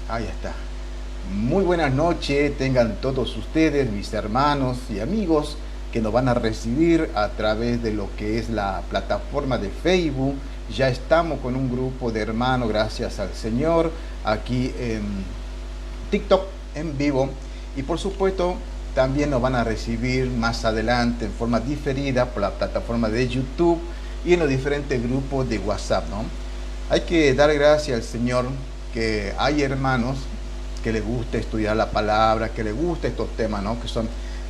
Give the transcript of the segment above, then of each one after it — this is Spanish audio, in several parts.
Ahí está. Muy buenas noches, tengan todos ustedes, mis hermanos y amigos, que nos van a recibir a través de lo que es la plataforma de Facebook. Ya estamos con un grupo de hermanos, gracias al Señor, aquí en TikTok en vivo. Y por supuesto, también nos van a recibir más adelante en forma diferida por la plataforma de YouTube y en los diferentes grupos de WhatsApp, ¿no? Hay que dar gracias al Señor que hay hermanos que les gusta estudiar la palabra, que les gusta estos temas, ¿no? Que son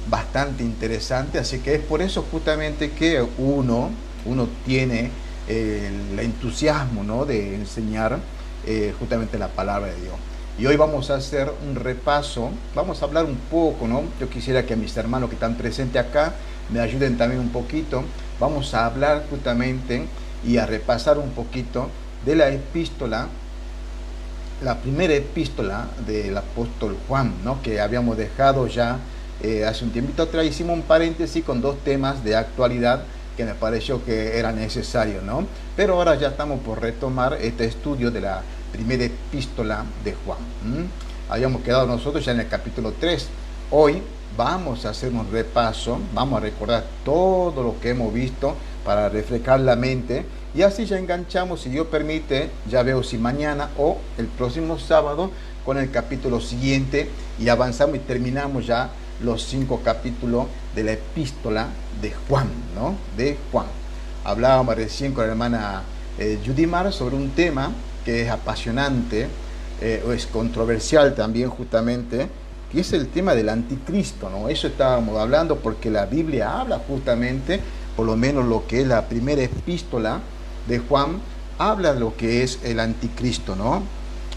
bastante interesantes. Así que es por eso justamente que uno tiene el entusiasmo, ¿no? De enseñar justamente la palabra de Dios. Y hoy vamos a hacer un repaso, vamos a hablar un poco, ¿no? Yo quisiera que mis hermanos que están presentes acá me ayuden también un poquito. Vamos a hablar justamente y a repasar un poquito de la epístola, la primera epístola del apóstol Juan, ¿no? Que habíamos dejado ya hace un tiempito atrás. Hicimos un paréntesis con dos temas de actualidad que me pareció que era necesario, ¿no? Pero ahora ya estamos por retomar este estudio de la primera epístola de Juan. Habíamos quedado nosotros ya en el capítulo 3. Hoy vamos a hacer un repaso, vamos a recordar todo lo que hemos visto para refrescar la mente. Y así ya enganchamos, si Dios permite, ya veo si mañana o el próximo sábado con el capítulo siguiente y avanzamos y terminamos ya los 5 capítulos de la epístola de Juan, ¿no? De Juan. Hablábamos recién con la hermana Judimar sobre un tema que es apasionante, o es controversial también justamente, que es el tema del anticristo, ¿no? Eso estábamos hablando porque la Biblia habla justamente, por lo menos lo que es la primera epístola de Juan, habla de lo que es el anticristo, ¿no?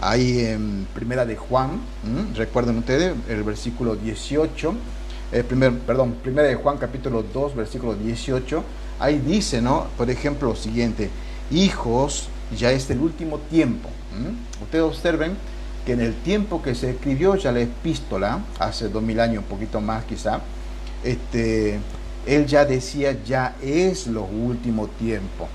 Ahí en primera de Juan, recuerden ustedes, el versículo 18, primera de Juan capítulo 2, versículo 18, ahí dice, ¿no? Por ejemplo, lo siguiente: hijos, ya es el último tiempo. Ustedes observen que en el tiempo que se escribió ya la epístola, hace 2000 años, un poquito más quizá, él ya decía, ya es los últimos tiempos.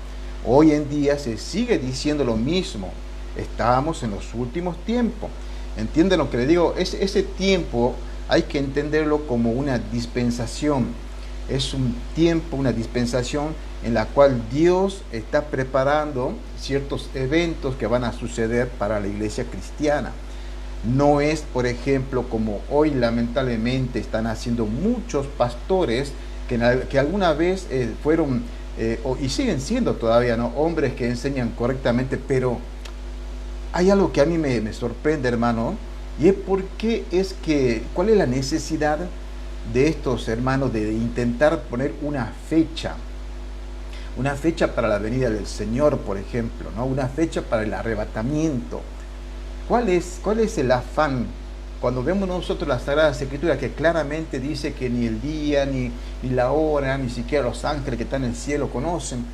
Hoy en día se sigue diciendo lo mismo. Estamos en los últimos tiempos. ¿Entienden lo que le digo? Ese tiempo hay que entenderlo como una dispensación. Es un tiempo, una dispensación en la cual Dios está preparando ciertos eventos que van a suceder para la iglesia cristiana. No es, por ejemplo, como hoy lamentablemente están haciendo muchos pastores que alguna vez fueron y siguen siendo todavía, ¿no? Hombres que enseñan correctamente, pero hay algo que a mí me sorprende, hermano, y es cuál es la necesidad de estos hermanos de intentar poner una fecha para la venida del Señor, por ejemplo, ¿no? Una fecha para el arrebatamiento. ¿Cuál es el afán? Cuando vemos nosotros las Sagradas Escrituras, que claramente dice que ni el día, ni la hora, ni siquiera los ángeles que están en el cielo conocen.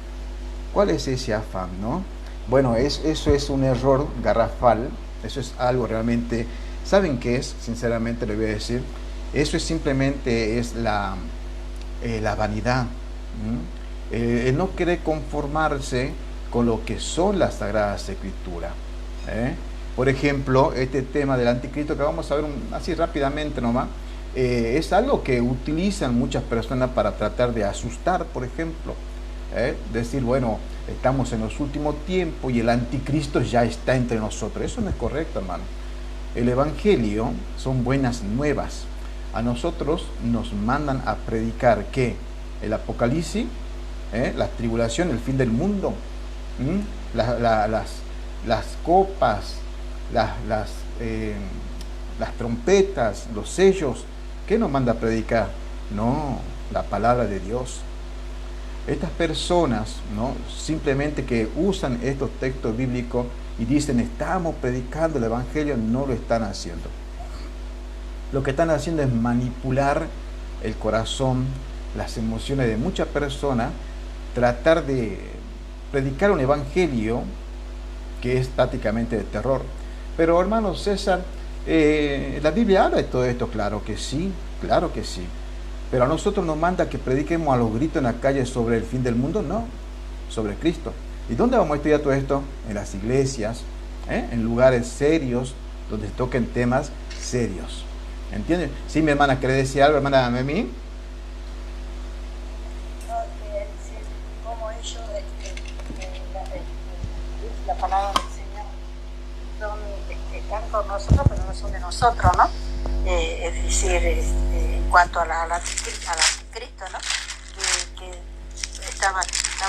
¿Cuál es ese afán, no? Bueno, eso es un error garrafal. Eso es algo realmente... ¿Saben qué es? Sinceramente le voy a decir. Eso es simplemente la vanidad. El no querer conformarse con lo que son las Sagradas Escrituras. Por ejemplo, este tema del anticristo que vamos a ver así rápidamente nomás, es algo que utilizan muchas personas para tratar de asustar, por ejemplo. Decir, bueno, estamos en los últimos tiempos y el anticristo ya está entre nosotros. Eso no es correcto, hermano. El evangelio son buenas nuevas. A nosotros nos mandan a predicar que el apocalipsis, la tribulación, el fin del mundo, las copas, las trompetas, los sellos. ¿Qué nos manda a predicar? No, la palabra de Dios. Estas personas, ¿no? Simplemente que usan estos textos bíblicos y dicen estamos predicando el evangelio, no lo están haciendo. Lo que están haciendo es manipular el corazón, las emociones de muchas personas, tratar de predicar un evangelio que es prácticamente de terror. Pero hermano César, la Biblia habla de todo esto, claro que sí, pero a nosotros nos manda que prediquemos a los gritos en la calle sobre el fin del mundo, no, sobre Cristo. ¿Y dónde vamos a estudiar todo esto? En las iglesias, en lugares serios, donde se toquen temas serios. ¿Entiendes? Sí, mi hermana, ¿quiere decir algo, hermana Memi? Como ellos, la palabra del Señor son, están con nosotros, pero no son de nosotros, ¿no? Es decir, en cuanto a la Cristo, ¿no? Que estaba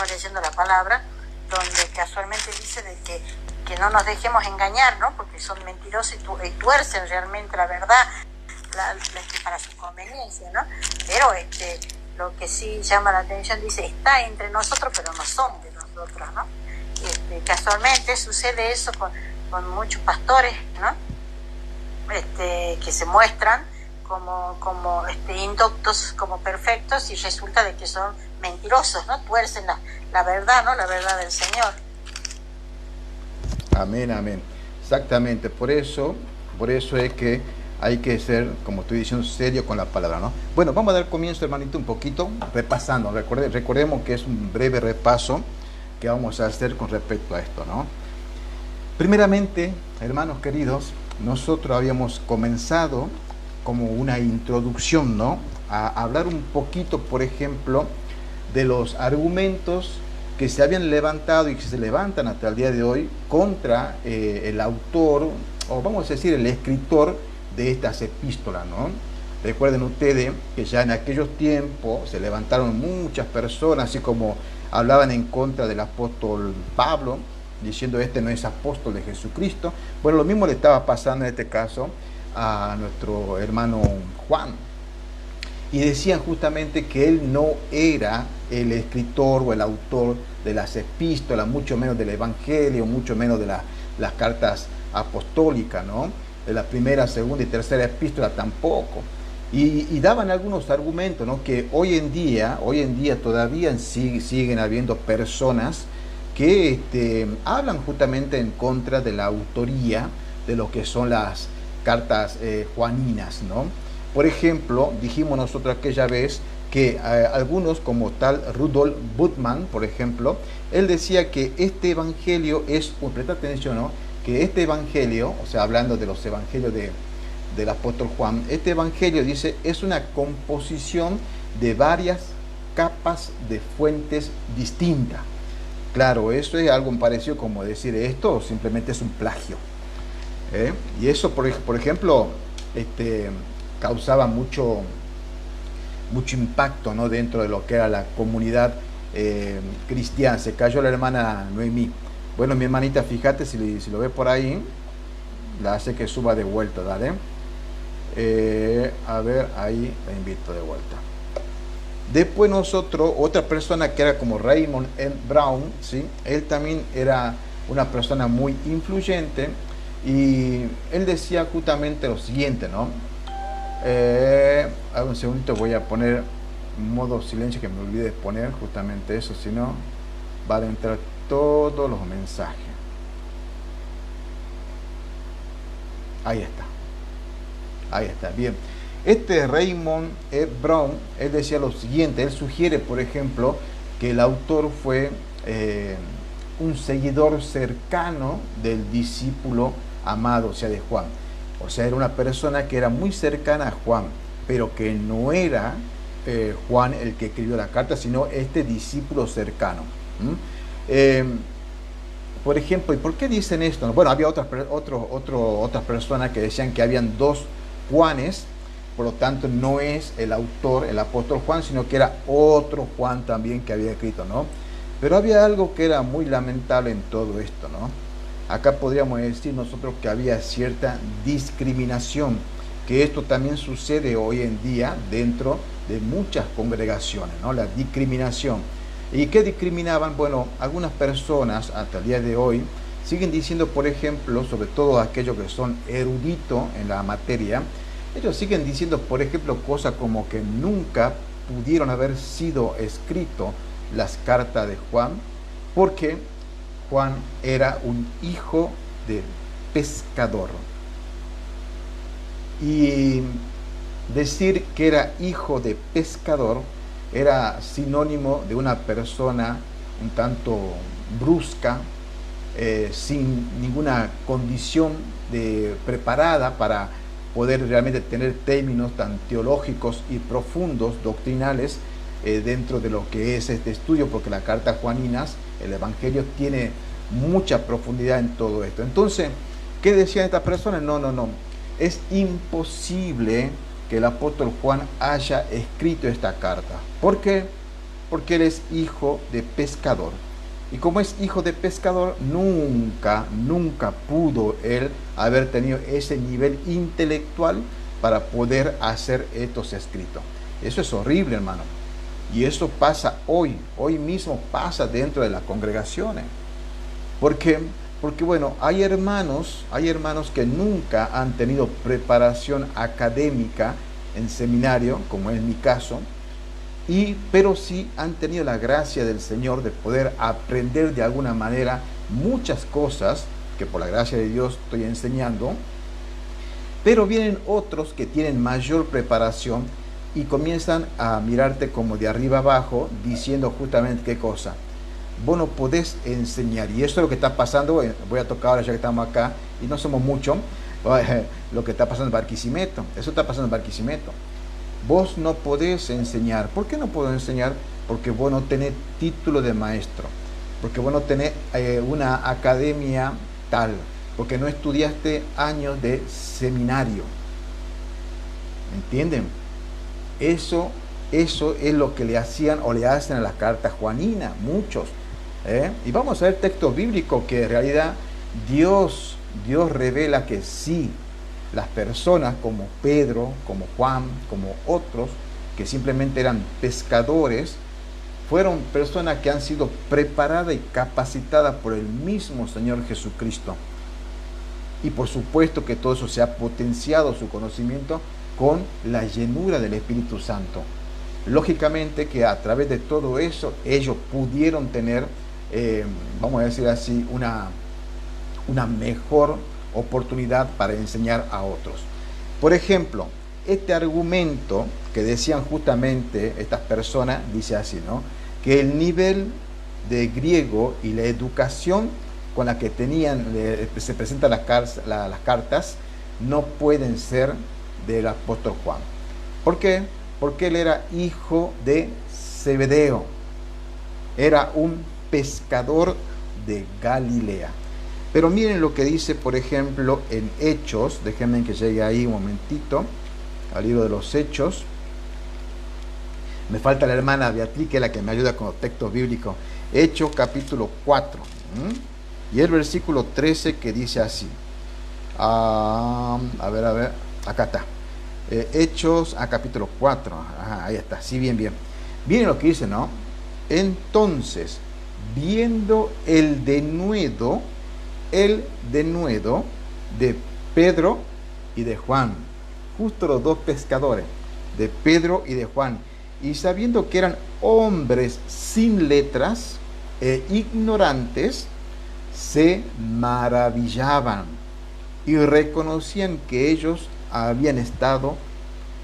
leyendo la palabra, donde casualmente dice de que no nos dejemos engañar, ¿no? Porque son mentirosos y tuercen realmente la verdad para su conveniencia, ¿no? Pero lo que sí llama la atención, dice, está entre nosotros, pero no son de nosotros, ¿no? Casualmente sucede eso con muchos pastores, ¿no? Que se muestran como indoctos, como perfectos, y resulta de que son mentirosos, ¿no? Tuercen la verdad, ¿no? La verdad del Señor. Amén, amén. Exactamente, por eso es que hay que ser, como estoy diciendo, serio con la palabra, ¿no? Bueno, vamos a dar comienzo, hermanito, un poquito, repasando. Recordemos que es un breve repaso que vamos a hacer con respecto a esto, ¿no? Primeramente, hermanos queridos, nosotros habíamos comenzado como una introducción, ¿no? A hablar un poquito, por ejemplo, de los argumentos que se habían levantado y que se levantan hasta el día de hoy contra el autor, o vamos a decir, el escritor de estas epístolas, ¿no? Recuerden ustedes que ya en aquellos tiempos se levantaron muchas personas, así como hablaban en contra del apóstol Pablo, diciendo este no es apóstol de Jesucristo. Bueno, lo mismo le estaba pasando en este caso a nuestro hermano Juan. Y decían justamente que él no era el escritor o el autor de las epístolas, mucho menos del Evangelio, mucho menos de las cartas apostólicas, ¿no? De la primera, segunda y tercera epístola tampoco. Y daban algunos argumentos, ¿no? Que hoy en día todavía siguen habiendo personas que hablan justamente en contra de la autoría de lo que son las cartas juaninas, ¿no? Por ejemplo, dijimos nosotros aquella vez que algunos, como tal Rudolf Bultmann, por ejemplo, él decía que este evangelio es, presta atención, ¿no? Que este evangelio, o sea, hablando de los evangelios del apóstol Juan, este evangelio, dice, es una composición de varias capas de fuentes distintas. Claro, eso es algo parecido como decir esto, o simplemente es un plagio. Y eso, por ejemplo, causaba mucho impacto, ¿no? Dentro de lo que era la comunidad cristiana. Se cayó la hermana Noemí. Bueno, mi hermanita, fíjate, si lo ve por ahí, la hace que suba de vuelta, dale. A ver, ahí la invito de vuelta. Después nosotros, otra persona que era como Raymond M. Brown, ¿sí? Él también era una persona muy influyente y él decía justamente lo siguiente, ¿no? A un segundito, voy a poner modo silencio, que me olvidé de poner justamente eso, si no van a entrar todos los mensajes. Ahí está, bien. Raymond E. Brown, él decía lo siguiente, él sugiere, por ejemplo, que el autor fue un seguidor cercano del discípulo amado, o sea, de Juan. O sea, era una persona que era muy cercana a Juan, pero que no era Juan el que escribió la carta, sino este discípulo cercano. Por ejemplo, ¿y por qué dicen esto? Bueno, había otras personas que decían que habían dos Juanes, por lo tanto no es el autor, el apóstol Juan, sino que era otro Juan también que había escrito, ¿no? Pero había algo que era muy lamentable en todo esto, ¿no? Acá podríamos decir nosotros que había cierta discriminación, que esto también sucede hoy en día dentro de muchas congregaciones, ¿no? La discriminación. ¿Y qué discriminaban? Bueno, algunas personas hasta el día de hoy siguen diciendo, por ejemplo, sobre todo aquellos que son eruditos en la materia, ellos siguen diciendo, por ejemplo, cosas como que nunca pudieron haber sido escrito las cartas de Juan, porque Juan era un hijo de pescador. Y decir que era hijo de pescador era sinónimo de una persona un tanto brusca, sin ninguna condición preparada para poder realmente tener términos tan teológicos y profundos, doctrinales, dentro de lo que es este estudio, porque la carta Juaninas, el Evangelio, tiene mucha profundidad en todo esto. Entonces, ¿qué decían estas personas? No, es imposible que el apóstol Juan haya escrito esta carta. ¿Por qué? Porque él es hijo de pescador. Y como es hijo de pescador, nunca pudo él haber tenido ese nivel intelectual para poder hacer estos escritos. Eso es horrible, hermano. Y eso pasa hoy mismo pasa dentro de las congregaciones. Porque bueno, hay hermanos que nunca han tenido preparación académica en seminario, como es mi caso, pero sí han tenido la gracia del Señor de poder aprender de alguna manera muchas cosas que por la gracia de Dios estoy enseñando. Pero vienen otros que tienen mayor preparación y comienzan a mirarte como de arriba abajo, diciendo justamente qué cosa. Vos no podés enseñar, y eso es lo que está pasando. Voy a tocar ahora ya que estamos acá y no somos muchos, lo que está pasando en Barquisimeto. Eso está pasando en Barquisimeto. Vos no podés enseñar. ¿Por qué no puedo enseñar? Porque vos no tenés título de maestro, porque vos no tenés una academia tal, porque no estudiaste años de seminario. ¿Entienden? Eso es lo que le hacían o le hacen a las cartas juaninas, muchos. Y vamos a ver textos bíblicos que en realidad Dios revela que sí, las personas como Pedro, como Juan, como otros, que simplemente eran pescadores, fueron personas que han sido preparadas y capacitadas por el mismo Señor Jesucristo. Y por supuesto que todo eso se ha potenciado su conocimiento con la llenura del Espíritu Santo. Lógicamente que a través de todo eso ellos pudieron tener, vamos a decir así, una mejor oportunidad para enseñar a otros. Por ejemplo, este argumento que decían justamente estas personas, dice así, ¿no? Que el nivel de griego y la educación con la que se presentan las cartas no pueden ser del apóstol Juan. ¿Por qué? Porque él era hijo de Zebedeo, era un pescador de Galilea. Pero miren lo que dice, por ejemplo, en Hechos. Déjenme que llegue ahí un momentito, al libro de los Hechos. Me falta la hermana Beatriz, que es la que me ayuda con los textos bíblicos. Hechos capítulo 4. Y el versículo 13 que dice así. A ver, acá está. Hechos capítulo 4. Ajá, ahí está, sí, bien. Miren lo que dice, ¿no? Entonces, viendo el denuedo de Pedro y de Juan, justo los dos pescadores, de Pedro y de Juan, y sabiendo que eran hombres sin letras e ignorantes, se maravillaban y reconocían que ellos habían estado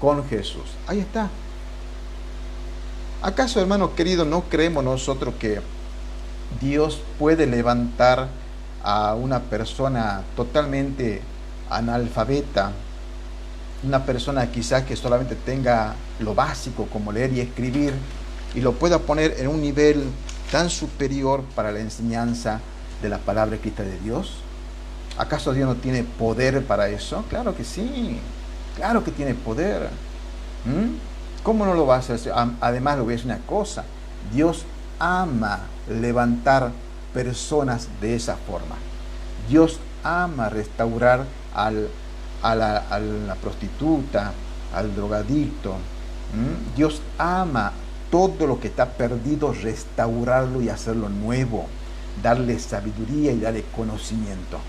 con Jesús. Ahí está. ¿Acaso, hermano querido, no creemos nosotros que Dios puede levantar a una persona totalmente analfabeta, una persona quizás que solamente tenga lo básico como leer y escribir, y lo pueda poner en un nivel tan superior para la enseñanza de la palabra escrita de Dios? ¿Acaso Dios no tiene poder para eso? Claro que sí, claro que tiene poder. ¿Cómo no lo va a hacer? Además, le voy a decir una cosa: Dios ama levantar personas de esa forma. Dios ama restaurar a la prostituta, al drogadicto. Dios ama todo lo que está perdido, restaurarlo y hacerlo nuevo, darle sabiduría y darle conocimiento.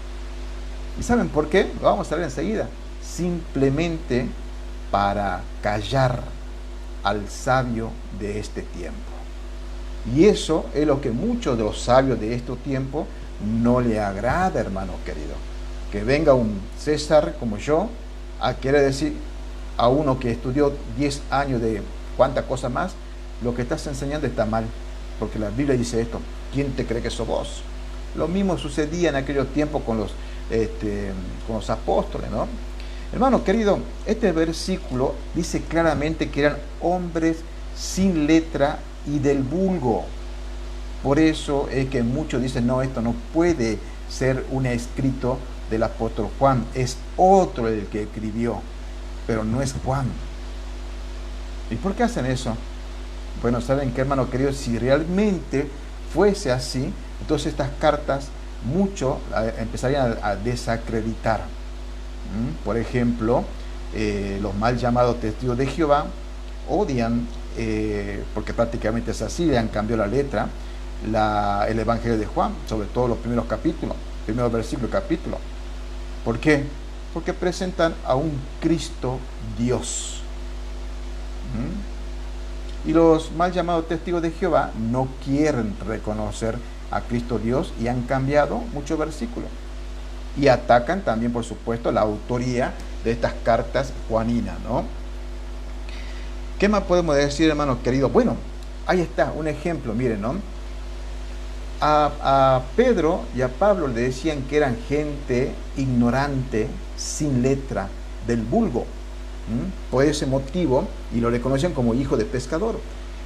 ¿Y saben por qué? Lo vamos a ver enseguida. Simplemente para callar al sabio de este tiempo. Y eso es lo que muchos de los sabios de este tiempo no le agrada, hermano querido. Que venga un César como yo a querer decir a uno que estudió 10 años de cuánta cosa más, lo que estás enseñando está mal. Porque la Biblia dice esto: ¿quién te cree que sos vos? Lo mismo sucedía en aquellos tiempos con los apóstoles, ¿no? Hermano querido, este versículo dice claramente que eran hombres sin letra y del vulgo. Por eso es que muchos dicen, no, esto no puede ser un escrito del apóstol Juan, es otro el que escribió, pero no es Juan. ¿Y por qué hacen eso? Bueno, ¿saben qué, hermano querido? Si realmente fuese así, entonces estas cartas muchos empezarían a desacreditar. Por ejemplo, los mal llamados testigos de Jehová odian, porque prácticamente es así, le han cambiado la letra, el Evangelio de Juan, sobre todo los primeros capítulos, primeros versículos del capítulo. ¿Por qué? Porque presentan a un Cristo Dios. Y los mal llamados testigos de Jehová no quieren reconocer a Cristo Dios y han cambiado muchos versículos. Y atacan también, por supuesto, la autoría de estas cartas juaninas, ¿no? ¿Qué más podemos decir, hermanos queridos? Bueno, ahí está, un ejemplo, miren, ¿no? A Pedro y a Pablo le decían que eran gente ignorante, sin letra, del vulgo. Por ese motivo, y lo reconocían como hijo de pescador.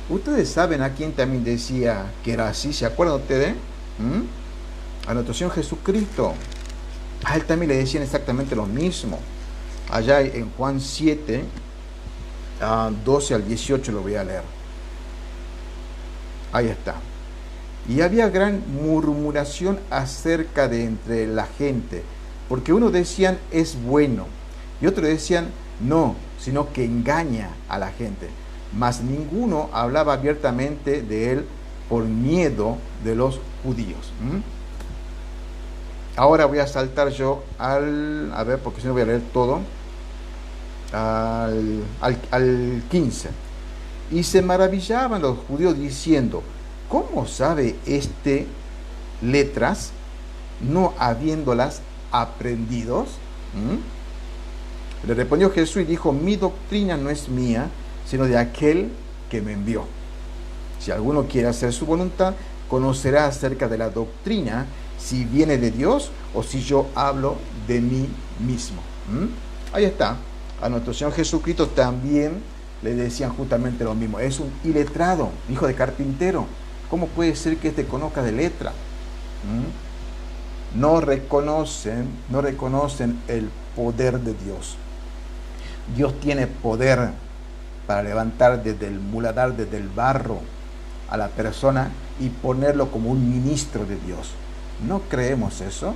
Ustedes saben a quién también decía que era así, ¿se acuerdan ustedes? A nuestro Señor Jesucristo. A él también le decían exactamente lo mismo. Allá en Juan 7, 12 al 18 lo voy a leer. Ahí está. Y había gran murmuración acerca de entre la gente, porque unos decían es bueno, y otros decían no, sino que engaña a la gente. Mas ninguno hablaba abiertamente de él por miedo de los judíos. Ahora voy a saltar yo a ver, porque si no voy a leer todo, al 15. Y se maravillaban los judíos diciendo, ¿cómo sabe este letras, no habiéndolas aprendidos? Le respondió Jesús y dijo, mi doctrina no es mía, sino de aquel que me envió. Si alguno quiere hacer su voluntad, conocerá acerca de la doctrina, si viene de Dios o si yo hablo de mí mismo. Ahí está. A nuestro Señor Jesucristo también le decían justamente lo mismo. Es un iletrado, hijo de carpintero. ¿Cómo puede ser que este conozca de letra? No reconocen el poder de Dios. Dios tiene poder para levantar desde el muladar, desde el barro, a la persona y ponerlo como un ministro de Dios. ¿No creemos eso?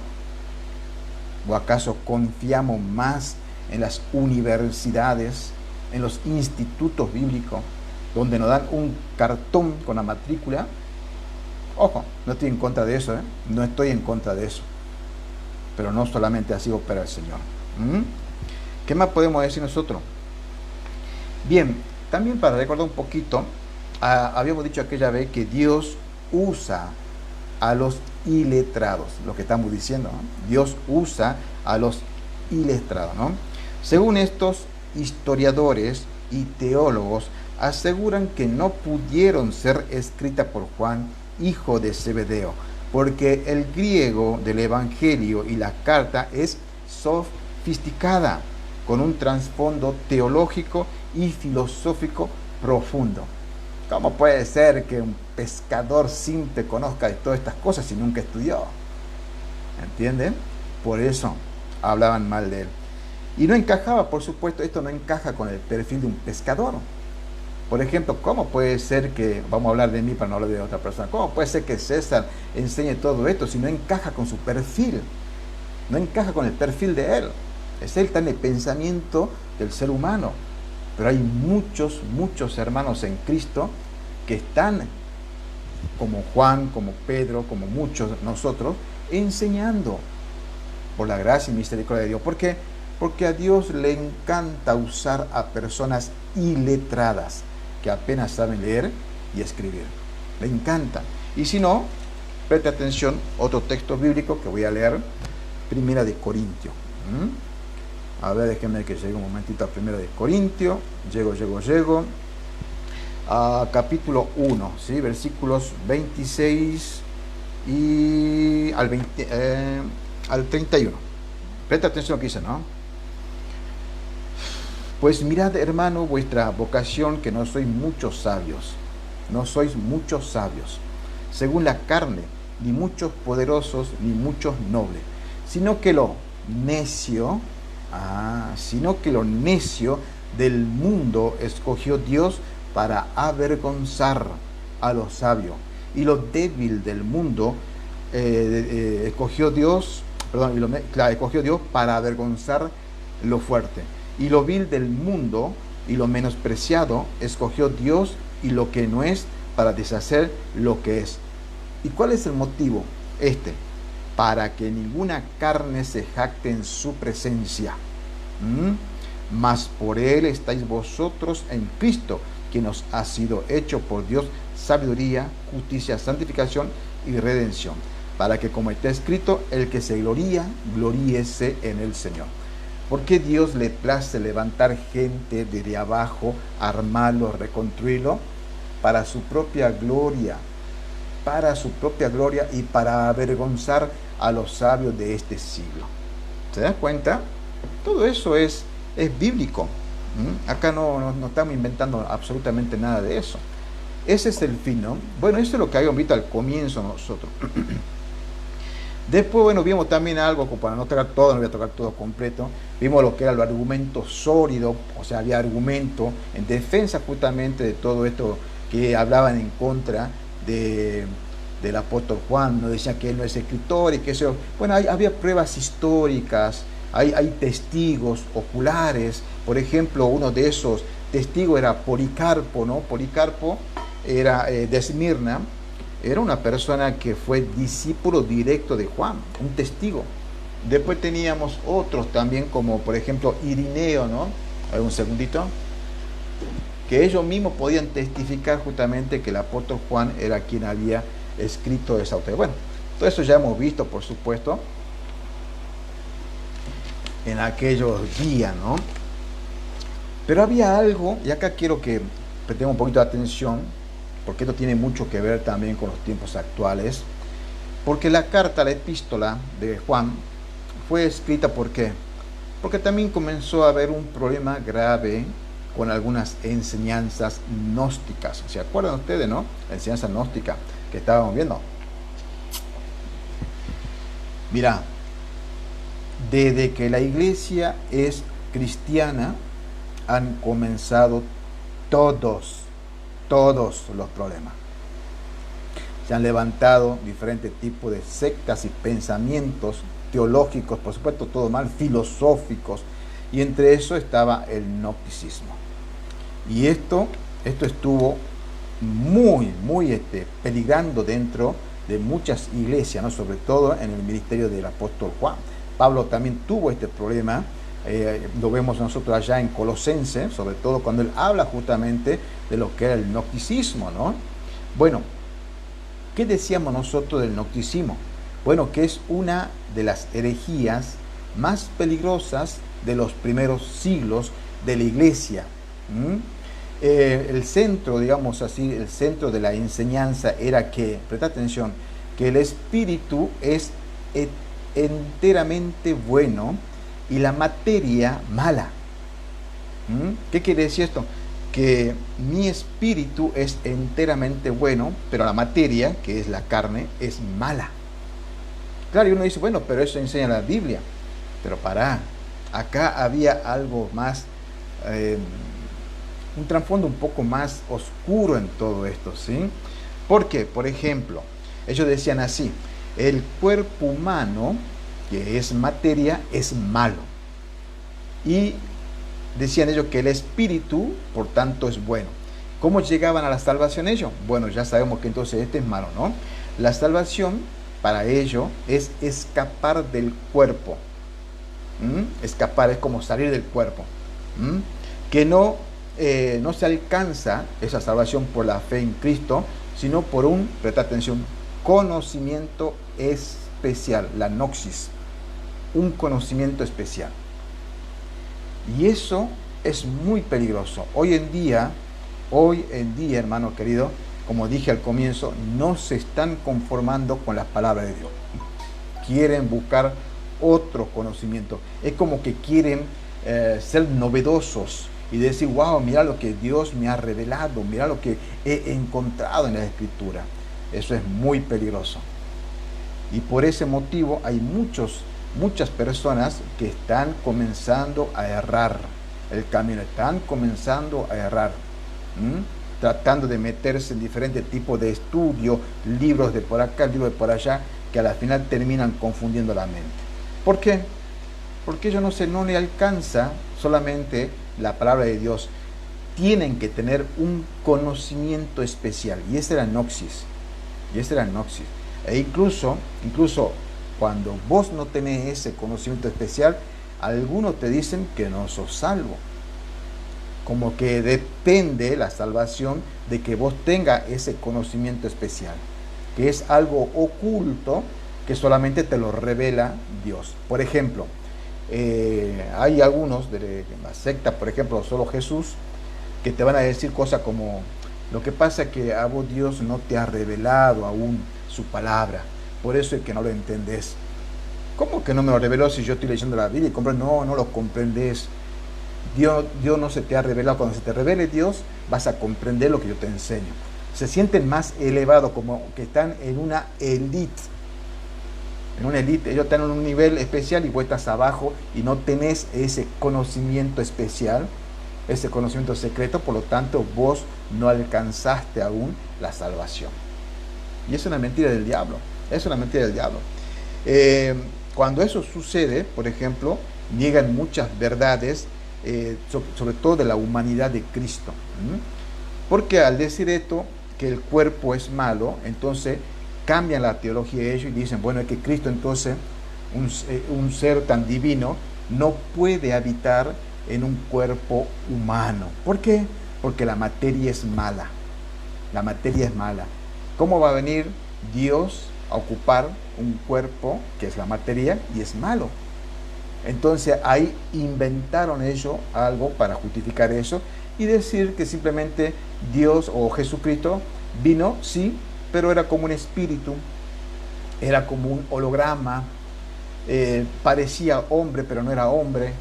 ¿O acaso confiamos más en las universidades, en los institutos bíblicos, donde nos dan un cartón con la matrícula? Ojo, no estoy en contra de eso, no estoy en contra de eso. Pero no solamente así opera el Señor. ¿Qué más podemos decir nosotros? Bien, también para recordar un poquito, habíamos dicho aquella vez que Dios usa a los iletrados, lo que estamos diciendo, ¿no? Dios usa a los iletrados, ¿no? Según estos historiadores y teólogos, aseguran que no pudieron ser escritas por Juan, hijo de Zebedeo, porque el griego del Evangelio y la carta es sofisticada, con un trasfondo teológico y filosófico profundo. ¿Cómo puede ser que un pescador simple conozca de todas estas cosas si nunca estudió? ¿Entienden? Por eso hablaban mal de él. Y no encajaba, por supuesto, esto no encaja con el perfil de un pescador. Por ejemplo, ¿cómo puede ser que, vamos a hablar de mí para no hablar de otra persona, cómo puede ser que César enseñe todo esto si no encaja con su perfil? No encaja con el perfil de él. Es el tan el pensamiento del ser humano. Pero hay muchos hermanos en Cristo que están como Juan, como Pedro, como muchos nosotros, enseñando por la gracia y misericordia de Dios. ¿Por qué? Porque a Dios le encanta usar a personas iletradas que apenas saben leer y escribir. Le encanta. Y si no, preste atención, otro texto bíblico que voy a leer, Primera de Corintios. A ver, déjenme que llegue un momentito a Primera de Corintios. Llego. A capítulo 1, ¿sí? Versículos 26 y al 31. Presta atención a lo que dice, ¿no? Pues mirad, hermano, vuestra vocación, que no sois muchos sabios, no sois muchos sabios, según la carne, ni muchos poderosos, ni muchos nobles, sino que lo necio, del mundo escogió Dios para avergonzar a los sabios, y lo débil del mundo escogió Dios para avergonzar lo fuerte. Y lo vil del mundo y lo menospreciado escogió Dios, y lo que no es, para deshacer lo que es. ¿Y cuál es el motivo? Para que ninguna carne se jacte en su presencia. Mas por él estáis vosotros en Cristo, quien os ha sido hecho por Dios sabiduría, justicia, santificación y redención, para que, como está escrito, el que se gloría, gloríese en el Señor. Porque Dios le place levantar gente desde abajo, armarlo, reconstruirlo, para su propia gloria y para avergonzar a los sabios de este siglo. ¿Se dan cuenta? Todo eso es bíblico. Acá no estamos inventando absolutamente nada de eso. Ese es el fin, ¿no? Bueno, eso es lo que habíamos visto al comienzo nosotros. Después, bueno, vimos también algo, para no tocar todo, no voy a tocar todo completo, vimos lo que era el argumento sólido, o sea, había argumento en defensa justamente de todo esto que hablaban en contra del apóstol Juan, no decían que él no es escritor y que eso. Bueno, había pruebas históricas, hay testigos oculares. Por ejemplo, uno de esos testigos era Policarpo, ¿no? Policarpo era de Esmirna. Era una persona que fue discípulo directo de Juan, un testigo. Después teníamos otros también, como por ejemplo Irineo, ¿no? Un segundito. Que ellos mismos podían testificar justamente que el apóstol Juan era quien había escrito esa autoría. Bueno, todo eso ya hemos visto, por supuesto, en aquellos días, ¿no? Pero había algo, y acá quiero que prestemos un poquito de atención, porque esto tiene mucho que ver también con los tiempos actuales, porque la carta, la epístola de Juan fue escrita, ¿por qué? Porque también comenzó a haber un problema grave con algunas enseñanzas gnósticas. ¿Se acuerdan ustedes, no? La enseñanza gnóstica que estábamos viendo. Mira, desde que la iglesia es cristiana, han comenzado todos los problemas. Se han levantado diferentes tipos de sectas y pensamientos teológicos, por supuesto todo mal, filosóficos, y entre eso estaba el gnosticismo. Y esto estuvo muy peligrando dentro de muchas iglesias, ¿no? Sobre todo en el ministerio del apóstol Juan. Pablo también tuvo este problema. Lo vemos nosotros allá en Colosenses, sobre todo cuando él habla justamente de lo que era el gnosticismo, ¿no? Bueno, ¿qué decíamos nosotros del gnosticismo? Bueno, que es una de las herejías más peligrosas de los primeros siglos de la iglesia. El centro, digamos así, el centro de la enseñanza era que, presta atención, que el espíritu es enteramente bueno y la materia mala. ¿Qué quiere decir esto? Que mi espíritu es enteramente bueno, pero la materia, que es la carne, es mala. Claro, y uno dice, bueno, pero eso enseña la Biblia. Pero acá había algo más, un trasfondo un poco más oscuro en todo esto, ¿sí? Porque, por ejemplo, ellos decían así: el cuerpo humano, que es materia, es malo. Y decían ellos que el espíritu, por tanto, es bueno. ¿Cómo llegaban a la salvación ellos? Bueno, ya sabemos que entonces este es malo, ¿no? La salvación para ellos es escapar del cuerpo. Escapar es como salir del cuerpo. Que no se alcanza esa salvación por la fe en Cristo, sino por presta atención, conocimiento especial, la gnosis, un conocimiento especial. Y eso es muy peligroso. Hoy en día, hermano querido, como dije al comienzo, no se están conformando con las palabras de Dios. Quieren buscar otro conocimiento. Es como que quieren ser novedosos y decir, wow, mira lo que Dios me ha revelado, mira lo que he encontrado en la Escritura. Eso es muy peligroso. Y por ese motivo hay muchas personas que están comenzando a errar el camino, están comenzando a errar, tratando de meterse en diferentes tipos de estudios, libros de por acá, libros de por allá, que a la final terminan confundiendo la mente. ¿Por qué? Porque ellos no le alcanza solamente la palabra de Dios. Tienen que tener un conocimiento especial. Y ese era Gnosis. E incluso cuando vos no tenés ese conocimiento especial, algunos te dicen que no sos salvo. Como que depende la salvación de que vos tengas ese conocimiento especial, que es algo oculto que solamente te lo revela Dios. Por ejemplo, hay algunos de la secta, por ejemplo, solo Jesús, que te van a decir cosas como, lo que pasa es que a vos Dios no te ha revelado aún su palabra, por eso es que no lo entendés. ¿Cómo que no me lo reveló si yo estoy leyendo la Biblia y comprendo? No lo comprendés. Dios no se te ha revelado. Cuando se te revele Dios, vas a comprender lo que yo te enseño. Se sienten más elevados, como que están en una élite. Ellos están en un nivel especial y vos estás abajo y no tenés ese conocimiento especial, ese conocimiento secreto, por lo tanto vos no alcanzaste aún la salvación. Y es una mentira del diablo. Cuando eso sucede, por ejemplo, niegan muchas verdades, sobre todo de la humanidad de Cristo. Porque al decir esto, que el cuerpo es malo, entonces cambian la teología de ellos y dicen, bueno, es que Cristo entonces, un ser tan divino, no puede habitar en un cuerpo humano. ¿Por qué? Porque la materia es mala. ¿Cómo va a venir Dios a ocupar un cuerpo que es la materia y es malo? Entonces ahí inventaron ellos algo para justificar eso y decir que simplemente Dios o Jesucristo vino, sí, pero era como un espíritu, era como un holograma, parecía hombre pero no era hombre,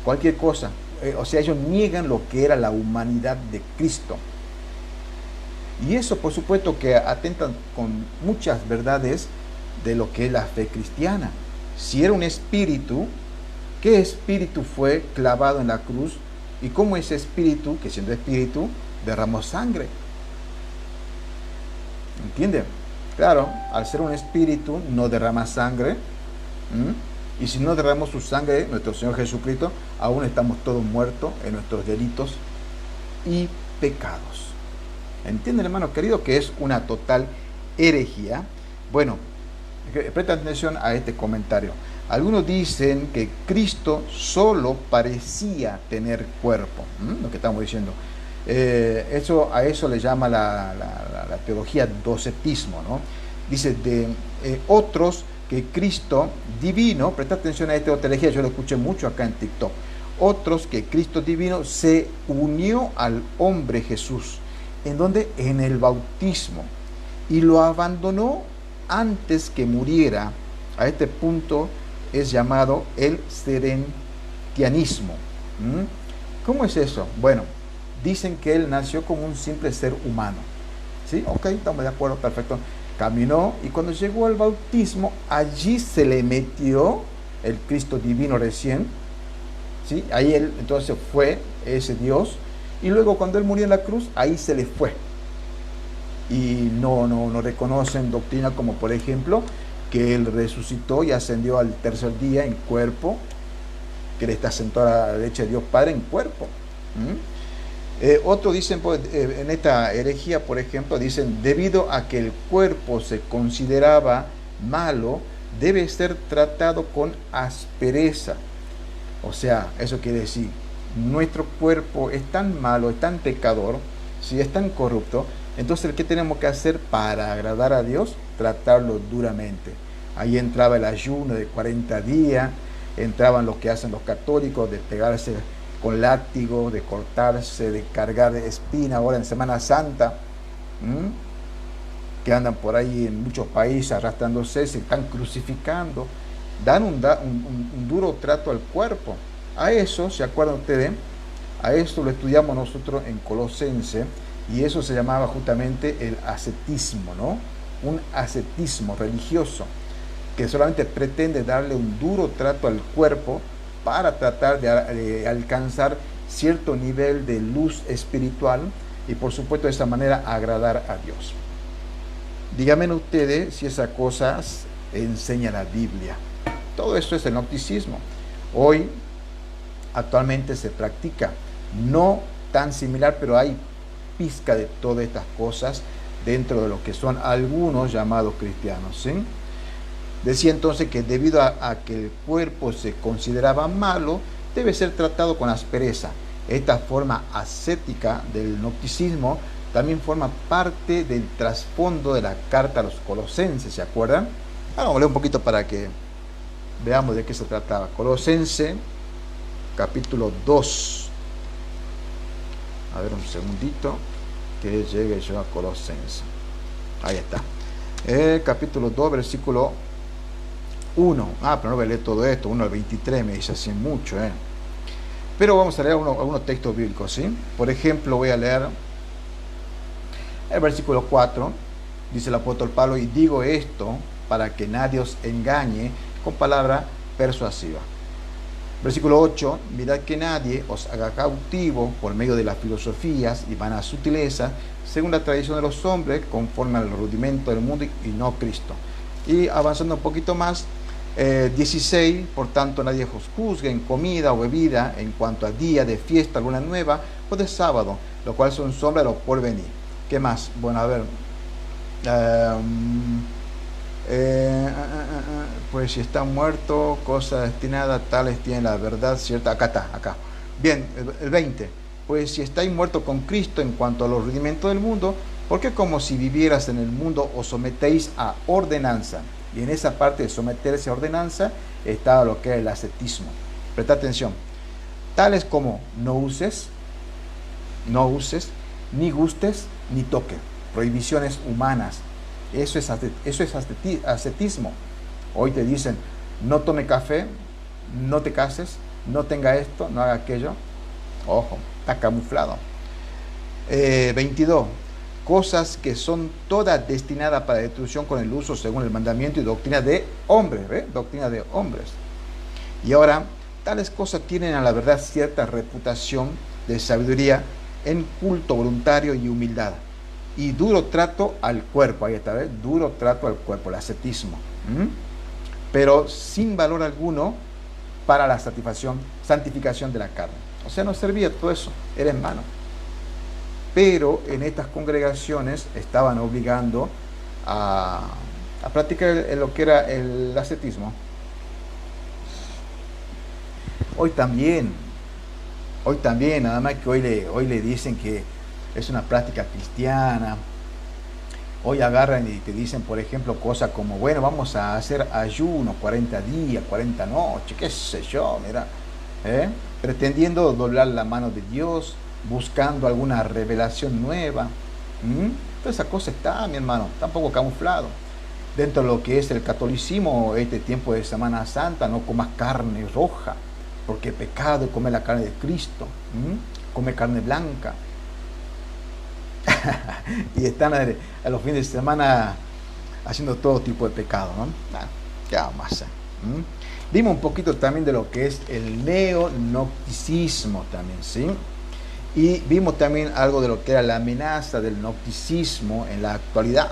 cualquier cosa. O sea, ellos niegan lo que era la humanidad de Cristo. Y eso, por supuesto, que atentan con muchas verdades de lo que es la fe cristiana. Si era un espíritu, ¿qué espíritu fue clavado en la cruz? ¿Y cómo ese espíritu, que siendo espíritu, derramó sangre? ¿Entienden? Claro, al ser un espíritu no derrama sangre. Y si no derramamos su sangre, nuestro Señor Jesucristo, aún estamos todos muertos en nuestros delitos y pecados. ¿Entienden, hermano querido, que es una total herejía? Bueno, presta atención a este comentario. Algunos dicen que Cristo solo parecía tener cuerpo, lo que estamos diciendo. A eso le llama la teología docetismo, ¿no? Dice de otros que Cristo divino, presta atención a esta teología, yo lo escuché mucho acá en TikTok. Otros que Cristo divino se unió al hombre Jesús. ¿En dónde? En el bautismo. Y lo abandonó antes que muriera. A este punto es llamado el serentianismo. ¿Cómo es eso? Bueno, dicen que él nació como un simple ser humano. ¿Sí? Ok, estamos de acuerdo, perfecto. Caminó y cuando llegó al bautismo, allí se le metió el Cristo divino recién. ¿Sí? Ahí él entonces fue ese Dios. Y luego cuando él murió en la cruz, ahí se le fue. Y no reconocen doctrina como, por ejemplo, que él resucitó y ascendió al tercer día en cuerpo, que él está sentado a la derecha de Dios Padre en cuerpo. Otros dicen, en esta herejía, por ejemplo, dicen, debido a que el cuerpo se consideraba malo, debe ser tratado con aspereza. O sea, eso quiere decir, nuestro cuerpo es tan malo, es tan pecador, si es tan corrupto, entonces ¿qué tenemos que hacer para agradar a Dios? Tratarlo duramente. Ahí entraba el ayuno de 40 días, entraban lo que hacen los católicos, de pegarse con látigo, de cortarse, de cargar espina ahora en Semana Santa. ¿m? Que andan por ahí en muchos países arrastrándose, se están crucificando, dan un duro trato al cuerpo. A eso, ¿se acuerdan ustedes? A esto lo estudiamos nosotros en Colosense, y eso se llamaba justamente el ascetismo, ¿no? Un ascetismo religioso que solamente pretende darle un duro trato al cuerpo para tratar de alcanzar cierto nivel de luz espiritual y por supuesto de esa manera agradar a Dios. Díganme ustedes si esas cosas enseña la Biblia. Todo esto es el gnosticismo. Hoy actualmente se practica, no tan similar, pero hay pizca de todas estas cosas dentro de lo que son algunos llamados cristianos, ¿sí? Decía entonces que debido a que el cuerpo se consideraba malo, debe ser tratado con aspereza. Esta forma ascética del gnosticismo también forma parte del trasfondo de la carta a los colosenses, ¿se acuerdan? Vamos a leer un poquito para que veamos de qué se trataba. Colosense, capítulo 2. A ver un segundito, que llegue yo a Colosense. Ahí está. Capítulo 2, versículo 1. Pero no voy a leer todo esto. 1 al 23 me dice así mucho. Pero vamos a leer algunos textos bíblicos, ¿sí? Por ejemplo, voy a leer el versículo 4. Dice el apóstol Pablo: y digo esto para que nadie os engañe con palabra persuasiva. Versículo 8, mirad que nadie os haga cautivo por medio de las filosofías y vanas sutilezas, según la tradición de los hombres, conforme al rudimento del mundo y no Cristo. Y avanzando un poquito más, 16, por tanto nadie os juzgue en comida o bebida, en cuanto a día de fiesta, luna nueva o de sábado, lo cual son sombra de lo porvenir. ¿Qué más? Bueno, a ver. Pues si está muerto, cosa destinada, tales tienen la verdad cierta. Acá está, acá. Bien, el 20. Pues si estáis muertos con Cristo en cuanto a los rudimentos del mundo, porque como si vivieras en el mundo os sometéis a ordenanza. Y en esa parte de someterse a ordenanza está lo que es el ascetismo. Presta atención. Tales como no uses, ni gustes, ni toques. Prohibiciones humanas. Eso es ascetismo. Hoy te dicen, no tome café, no te cases, no tenga esto, no haga aquello. Ojo, está camuflado. 22. Cosas que son todas destinadas para destrucción con el uso según el mandamiento y doctrina de hombres. Doctrina de hombres. Y ahora, tales cosas tienen a la verdad cierta reputación de sabiduría en culto voluntario y humildad. Y duro trato al cuerpo, ahí está, duro trato al cuerpo, el ascetismo, pero sin valor alguno para la santificación de la carne. O sea, no servía todo eso, era en vano. Pero en estas congregaciones estaban obligando a practicar lo que era el ascetismo. Hoy también, nada más que hoy le dicen que es una práctica cristiana. Hoy agarran y te dicen, por ejemplo, cosas como, bueno, vamos a hacer ayuno 40 días, 40 noches, qué sé yo, mira, pretendiendo doblar la mano de Dios, buscando alguna revelación nueva. Toda esa cosa está, mi hermano, está un poco camuflado. Dentro de lo que es el catolicismo, este tiempo de Semana Santa, no comas carne roja, porque pecado es comer la carne de Cristo. Come carne blanca. Y están a los fines de semana haciendo todo tipo de pecado, ¿no? ¿Qué vamos a hacer? Vimos un poquito también de lo que es el neognosticismo también, ¿sí? Y vimos también algo de lo que era la amenaza del gnosticismo en la actualidad.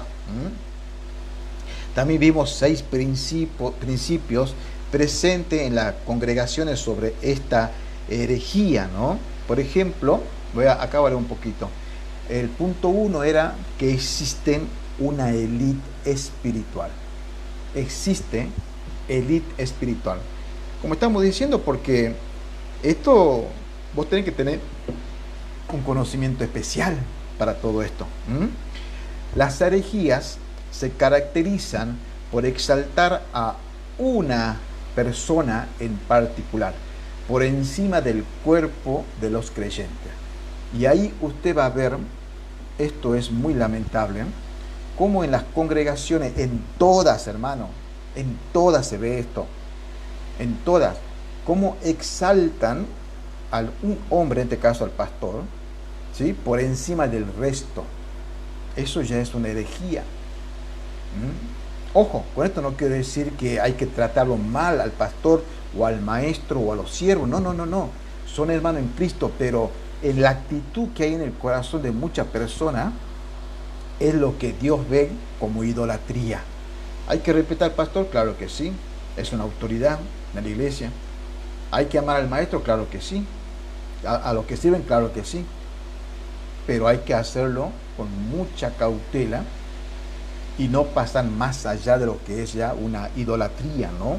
También vimos 6 principios presentes en las congregaciones sobre esta herejía, ¿no? Por ejemplo, acá voy a leer un poquito. El punto 1 era que existe una élite espiritual. Existe élite espiritual. Como estamos diciendo, porque esto vos tenés que tener un conocimiento especial para todo esto. Las herejías se caracterizan por exaltar a una persona en particular por encima del cuerpo de los creyentes. Y ahí usted va a ver esto es muy lamentable, como en las congregaciones, en todas, hermano, en todas se ve esto, en todas, cómo exaltan a un hombre, en este caso al pastor, ¿sí?, por encima del resto. Eso ya es una herejía. Ojo, con esto no quiero decir que hay que tratarlo mal al pastor o al maestro o a los siervos. No, no, no, no. Son hermanos en Cristo, pero en la actitud que hay en el corazón de muchas personas es lo que Dios ve como idolatría. ¿Hay que respetar al pastor? Claro que sí. Es una autoridad en la iglesia. ¿Hay que amar al maestro? Claro que sí. A los que sirven, claro que sí. Pero hay que hacerlo con mucha cautela y no pasar más allá de lo que es ya una idolatría, ¿no?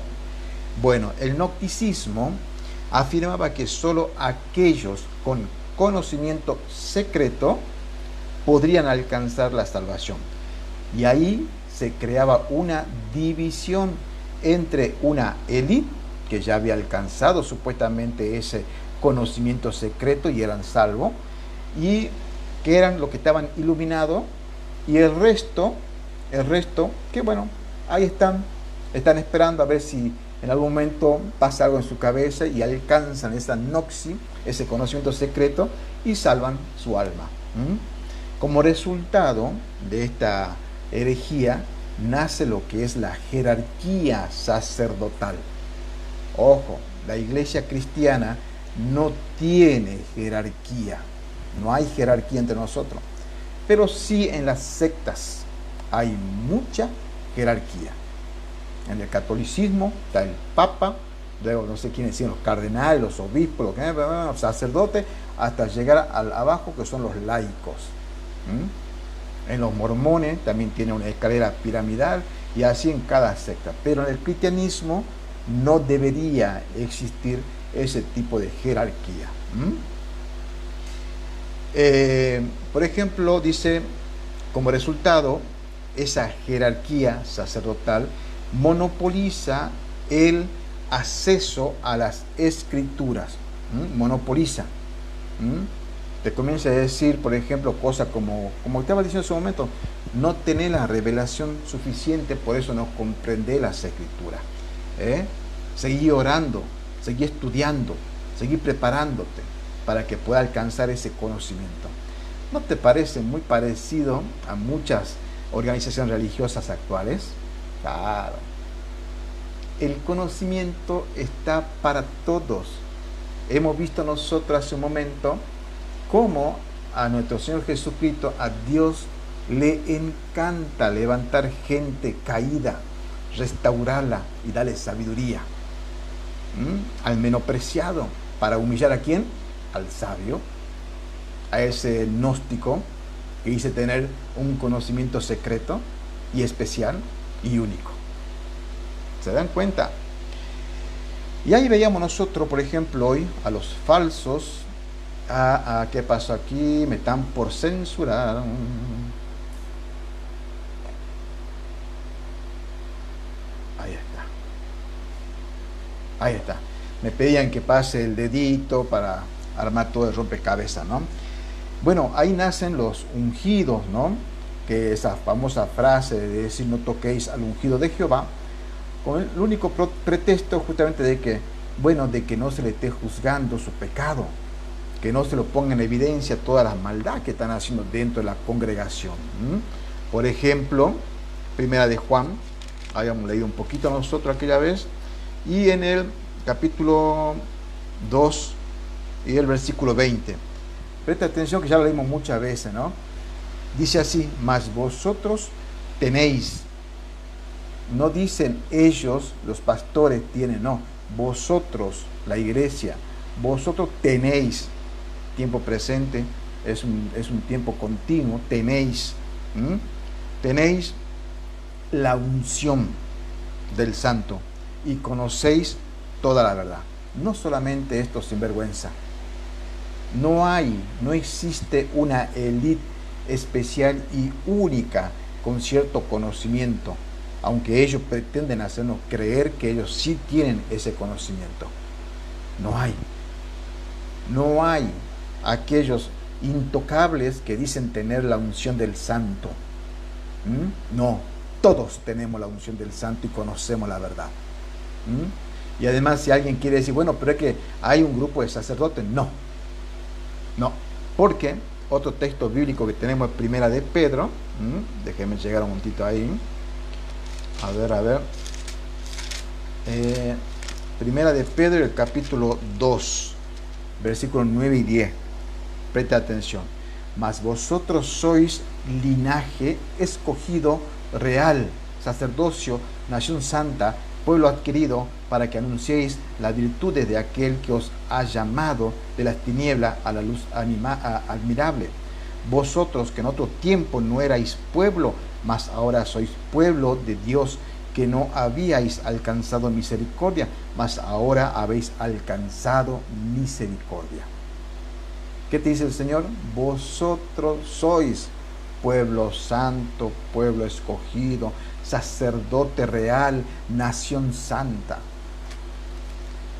Bueno, el gnosticismo afirmaba que solo aquellos con conocimiento secreto podrían alcanzar la salvación. Y ahí se creaba una división entre una élite que ya había alcanzado supuestamente ese conocimiento secreto y eran salvos, y que eran los que estaban iluminados, y el resto, que bueno, ahí están esperando a ver si en algún momento pasa algo en su cabeza y alcanzan esa noxi, ese conocimiento secreto, y salvan su alma. Como resultado de esta herejía nace lo que es la jerarquía sacerdotal. Ojo, la iglesia cristiana no tiene jerarquía, no hay jerarquía entre nosotros, pero sí en las sectas hay mucha jerarquía. En el catolicismo está el papa, luego no sé quiénes son los cardenales, los obispos, los sacerdotes, hasta llegar al abajo, que son los laicos. En los mormones también tiene una escalera piramidal, y así en cada secta. Pero en el cristianismo no debería existir ese tipo de jerarquía. Por ejemplo, dice, como resultado, esa jerarquía sacerdotal monopoliza el acceso a las escrituras. Monopoliza. Te comienza a decir, por ejemplo, cosas como estaba diciendo en su momento, no tener la revelación suficiente, por eso no comprende las escrituras. Seguí orando, seguí estudiando, seguí preparándote para que pueda alcanzar ese conocimiento. ¿No te parece muy parecido a muchas organizaciones religiosas actuales? Claro. El conocimiento está para todos. Hemos visto nosotros hace un momento cómo a nuestro Señor Jesucristo, a Dios le encanta levantar gente caída, restaurarla y darle sabiduría. Al menospreciado, para humillar a ¿quién? Al sabio, a ese gnóstico que dice tener un conocimiento secreto y especial y único. ¿Se dan cuenta? Y ahí veíamos nosotros, por ejemplo, hoy a los falsos. ¿Qué pasó aquí? Me están por censurar. Ahí está. Me pedían que pase el dedito para armar todo el rompecabezas, ¿no? Bueno, ahí nacen los ungidos, ¿no? Que esa famosa frase de decir no toquéis al ungido de Jehová, con el único pretexto justamente de que, bueno, de que no se le esté juzgando su pecado, que no se lo ponga en evidencia toda la maldad que están haciendo dentro de la congregación. Por ejemplo, Primera de Juan, habíamos leído un poquito nosotros aquella vez, y en el capítulo 2 y el versículo 20. Presta atención que ya lo leímos muchas veces, ¿no? Dice así: mas vosotros tenéis, no dicen ellos, los pastores tienen, no, vosotros, la iglesia, vosotros tenéis, tiempo presente, es un tiempo continuo, tenéis, tenéis la unción del santo y conocéis toda la verdad. No solamente esto, sinvergüenza. No existe una élite especial y única con cierto conocimiento, aunque ellos pretenden hacernos creer que ellos sí tienen ese conocimiento. No hay aquellos intocables que dicen tener la unción del santo. No, todos tenemos la unción del santo y conocemos la verdad. Y además, si alguien quiere decir, bueno, pero es que hay un grupo de sacerdotes, no, porque otro texto bíblico que tenemos es Primera de Pedro. Déjenme llegar un momentito ahí. A ver. Primera de Pedro, el capítulo 2, versículos 9 y 10. Preste atención. Mas vosotros sois linaje escogido real, sacerdocio, nación santa, pueblo adquirido, para que anunciéis las virtudes de aquel que os ha llamado de las tinieblas a la luz admirable. Vosotros que en otro tiempo no erais pueblo, mas ahora sois pueblo de Dios, que no habíais alcanzado misericordia, mas ahora habéis alcanzado misericordia. ¿Qué te dice el Señor? Vosotros sois pueblo santo, pueblo escogido, sacerdote real, nación santa.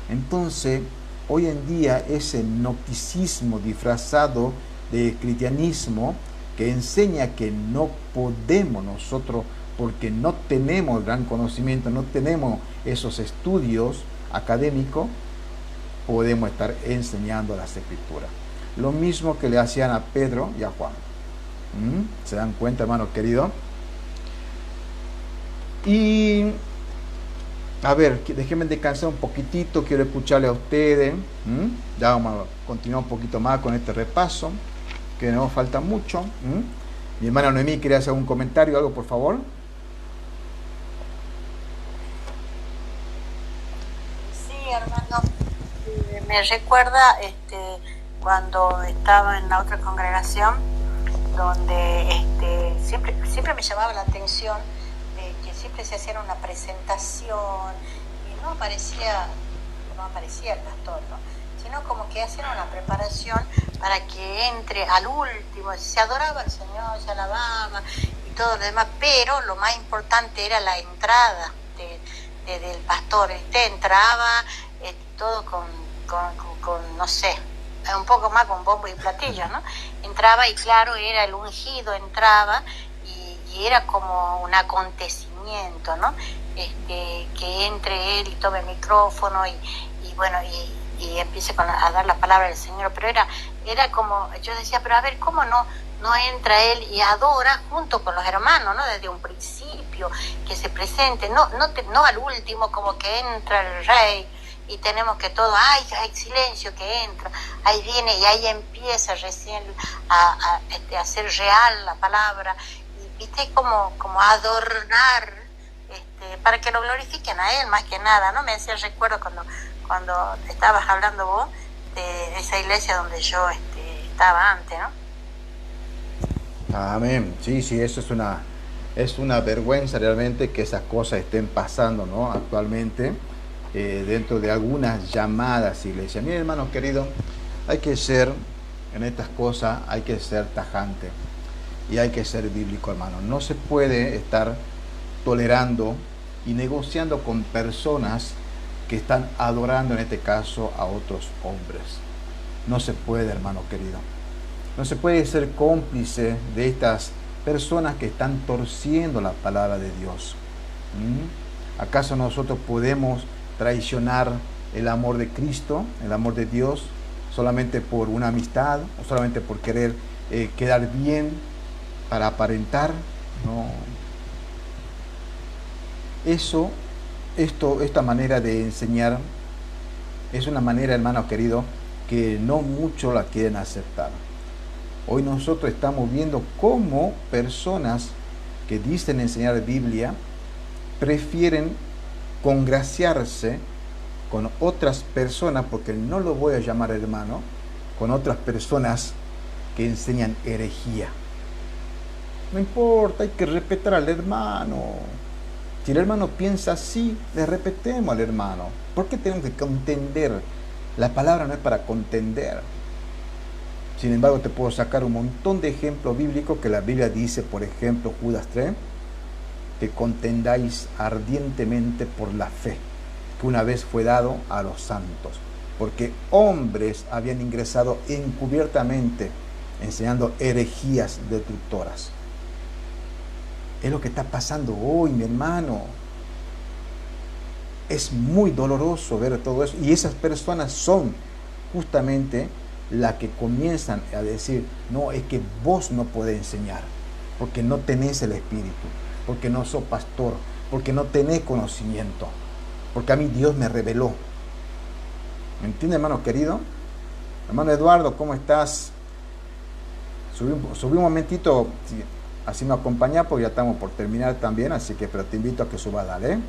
Entonces, hoy en día ese gnosticismo disfrazado de cristianismo que enseña que no podemos nosotros, porque no tenemos gran conocimiento, no tenemos esos estudios académicos, podemos estar enseñando las escrituras. Lo mismo que le hacían a Pedro y a Juan. ¿Se dan cuenta, hermano querido? Y a ver, déjenme descansar un poquitito, quiero escucharle a ustedes. Ya vamos a continuar un poquito más con este repaso, que nos falta mucho. Mi hermana Noemí, ¿quiere hacer un comentario, algo, por favor? Sí, hermano, me recuerda cuando estaba en la otra congregación, donde siempre me llamaba la atención de que siempre se hacía una presentación y no aparecía el pastor, ¿no? Sino como que hacían una preparación para que entre al último, se adoraba al Señor, se alababa y todo lo demás, pero lo más importante era la entrada del pastor. Entraba todo con no sé, un poco más con bombo y platillo, ¿no? Entraba y claro, era el ungido, entraba y era como un acontecimiento, ¿no? Que entre él y tome el micrófono y bueno, y empiece a dar la palabra del Señor, pero era como, yo decía, pero a ver, ¿cómo no entra él y adora junto con los hermanos, ¿no? Desde un principio, que se presente, no al último, como que entra el rey y tenemos que todo, ay, silencio, que entra, ahí viene y ahí empieza recién a hacer real la palabra, y viste como adornar, para que lo glorifiquen a él más que nada, ¿no? Me hacía recuerdo cuando estabas hablando vos de esa iglesia donde yo estaba antes, ¿no? Amén. Sí, eso es una vergüenza realmente que esas cosas estén pasando, ¿no? Actualmente dentro de algunas llamadas iglesias. Mire, hermano querido, hay que ser en estas cosas, hay que ser tajante y hay que ser bíblico, hermano. No se puede estar tolerando y negociando con personas que están adorando, en este caso, a otros hombres. No se puede, hermano querido. No se puede ser cómplice de estas personas que están torciendo la palabra de Dios. ¿Acaso nosotros podemos traicionar el amor de Cristo, el amor de Dios, solamente por una amistad o solamente por querer quedar bien, para aparentar? No. Esta manera de enseñar es una manera, hermano querido, que no muchos la quieren aceptar. Hoy nosotros estamos viendo cómo personas que dicen enseñar Biblia prefieren congraciarse con otras personas, porque no lo voy a llamar hermano, con otras personas que enseñan herejía. No importa, hay que respetar al hermano. Si el hermano piensa así, le respetemos al hermano. ¿Por qué tenemos que contender? La palabra no es para contender. Sin embargo, te puedo sacar un montón de ejemplos bíblicos que la Biblia dice, por ejemplo, Judas 3, que contendáis ardientemente por la fe que una vez fue dado a los santos, porque hombres habían ingresado encubiertamente enseñando herejías destructoras. Es lo que está pasando hoy, mi hermano. Es muy doloroso ver todo eso. Y esas personas son justamente las que comienzan a decir, no, es que vos no podés enseñar, porque no tenés el Espíritu, porque no sos pastor, porque no tenés conocimiento, porque a mí Dios me reveló. ¿Me entiende, hermano querido? Hermano Eduardo, ¿cómo estás? Subí un momentito, así me acompaña, porque ya estamos por terminar también, así que pero te invito a que subas, dale.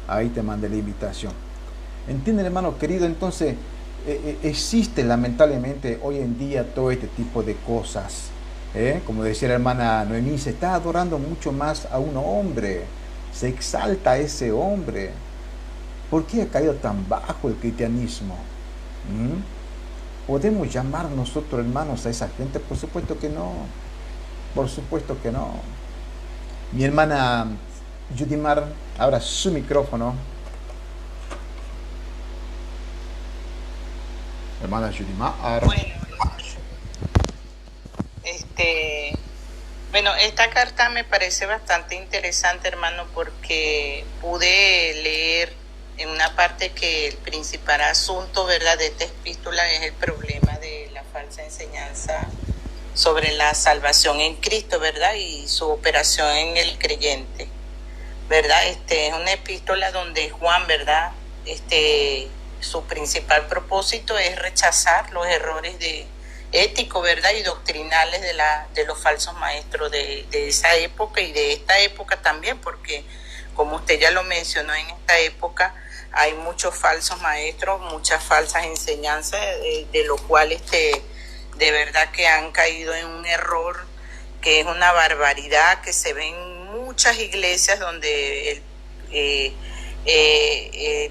Ahí te mandé la invitación. ¿Entienden, hermano querido? Entonces, existe lamentablemente hoy en día todo este tipo de cosas. Como decía la hermana Noemí, se está adorando mucho más a un hombre. Se exalta a ese hombre. ¿Por qué ha caído tan bajo el cristianismo? ¿Podemos llamar nosotros hermanos a esa gente? Por supuesto que no. Por supuesto que no. Mi hermana Judimar, abra su micrófono. Hermana Judimar. Bueno, esta carta me parece bastante interesante, hermano, porque pude leer en una parte que el principal asunto, ¿verdad?, de esta epístola es el problema de la falsa enseñanza sobre la salvación en Cristo, ¿verdad?, y su operación en el creyente, ¿verdad? Es una epístola donde Juan, ¿verdad?, su principal propósito es rechazar los errores éticos, ¿verdad?, y doctrinales de los falsos maestros de esa época y de esta época también, porque como usted ya lo mencionó, en esta época hay muchos falsos maestros, muchas falsas enseñanzas, de lo cual de verdad que han caído en un error que es una barbaridad, que se ve en muchas iglesias donde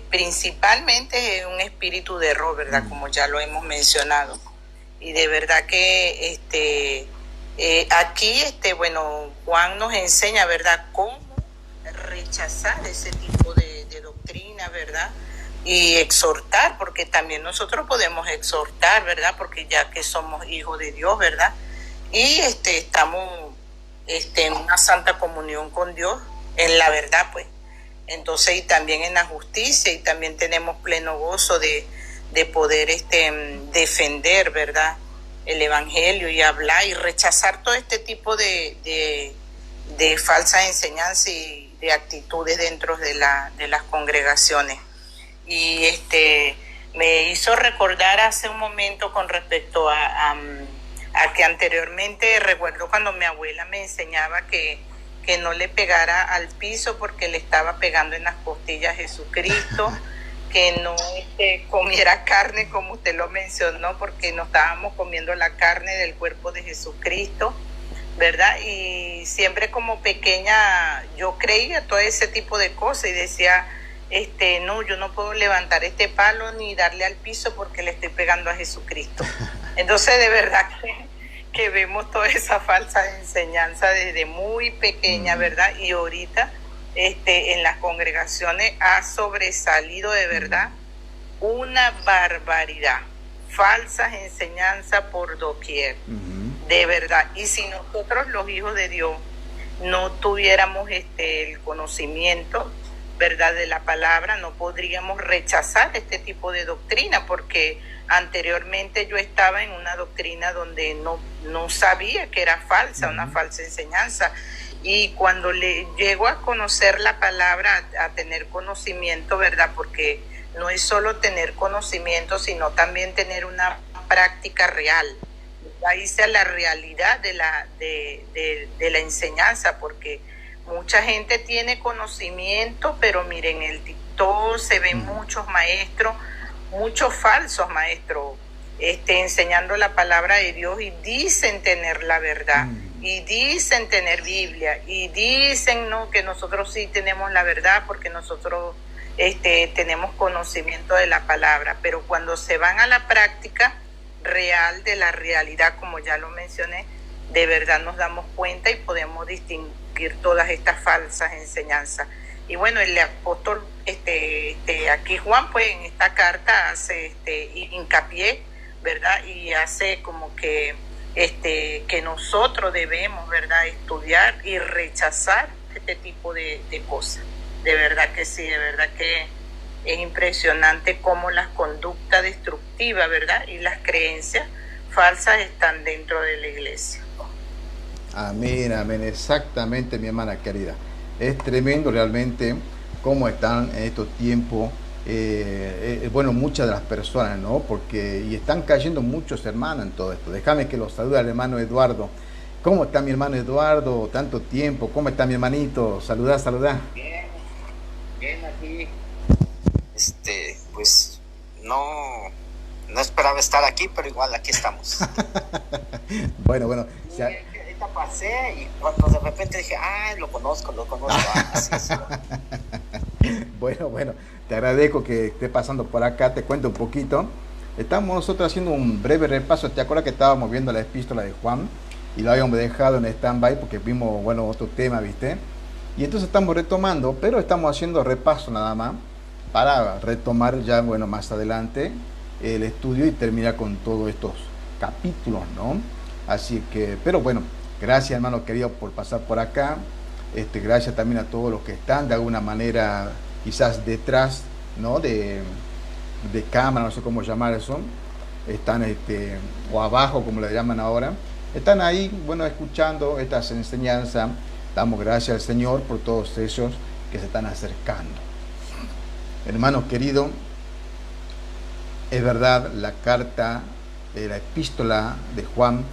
principalmente es un espíritu de error, ¿verdad?, como ya lo hemos mencionado. Y de verdad que aquí, bueno, Juan nos enseña, ¿verdad?, cómo rechazar ese tipo de doctrina, ¿verdad?, y exhortar, porque también nosotros podemos exhortar, ¿verdad?, porque ya que somos hijos de Dios, ¿verdad?, y estamos en una santa comunión con Dios, en la verdad, pues. Entonces, y también en la justicia, y también tenemos pleno gozo de poder defender, ¿verdad?, el evangelio y hablar y rechazar todo este tipo de falsas enseñanzas y de actitudes dentro de las congregaciones. Y me hizo recordar hace un momento con respecto a que anteriormente, recuerdo cuando mi abuela me enseñaba que no le pegara al piso porque le estaba pegando en las costillas a Jesucristo, que no comiera carne, como usted lo mencionó, porque no estábamos comiendo la carne del cuerpo de Jesucristo, ¿verdad? Y siempre como pequeña yo creía todo ese tipo de cosas y decía, no, yo no puedo levantar este palo ni darle al piso porque le estoy pegando a Jesucristo. Entonces, de verdad que vemos toda esa falsa enseñanza desde muy pequeña, ¿verdad? Y ahorita en las congregaciones ha sobresalido de verdad una barbaridad, falsas enseñanzas por doquier, de verdad. Y si nosotros los hijos de Dios no tuviéramos el conocimiento, ¿verdad?, de la palabra, no podríamos rechazar este tipo de doctrina, porque anteriormente yo estaba en una doctrina donde no sabía que era falsa, una falsa enseñanza. Y cuando llego a conocer la palabra, a tener conocimiento, ¿verdad?, porque no es solo tener conocimiento, sino también tener una práctica real. Ahí está la realidad de la enseñanza, porque mucha gente tiene conocimiento, pero miren, en el TikTok se ven muchos maestros, muchos falsos maestros, enseñando la palabra de Dios y dicen tener la verdad. Y dicen tener Biblia, y dicen, no, que nosotros sí tenemos la verdad porque nosotros tenemos conocimiento de la palabra, pero cuando se van a la práctica real de la realidad, como ya lo mencioné, de verdad nos damos cuenta y podemos distinguir todas estas falsas enseñanzas. Y bueno, el apóstol, aquí Juan, pues en esta carta hace hincapié, ¿verdad? Y hace como que nosotros debemos, ¿verdad?, estudiar y rechazar este tipo de cosas. De verdad que sí, de verdad que es impresionante cómo las conductas destructivas, ¿verdad?, y las creencias falsas están dentro de la iglesia. Amén, amén, exactamente, mi hermana querida. Es tremendo realmente cómo están en estos tiempos, bueno, muchas de las personas, ¿no? Porque, y están cayendo muchos hermanos en todo esto. Déjame que los salude al hermano Eduardo. ¿Cómo está mi hermano Eduardo? Tanto tiempo. ¿Cómo está mi hermanito? Saludá, saludá. Bien, bien aquí. Pues no esperaba estar aquí, pero igual aquí estamos. Bueno. Sí, ahorita pasé y cuando de repente dije, lo conozco. Así es. Bueno, te agradezco que estés pasando por acá, te cuento un poquito. Estamos nosotros haciendo un breve repaso. ¿Te acuerdas que estábamos viendo la epístola de Juan? Y lo habíamos dejado en stand-by porque vimos, bueno, otro tema, ¿viste? Y entonces estamos retomando, pero estamos haciendo repaso nada más para retomar ya, bueno, más adelante el estudio y terminar con todos estos capítulos, ¿no? Así que, pero bueno, gracias hermano querido por pasar por acá. Gracias también a todos los que están de alguna manera quizás detrás, ¿no?, de cámara, no sé cómo llamar eso, están o abajo como le llaman ahora, están ahí, bueno, escuchando estas enseñanzas. Damos gracias al Señor por todos ellos que se están acercando. Hermano querido, es verdad, la carta, la epístola de Juan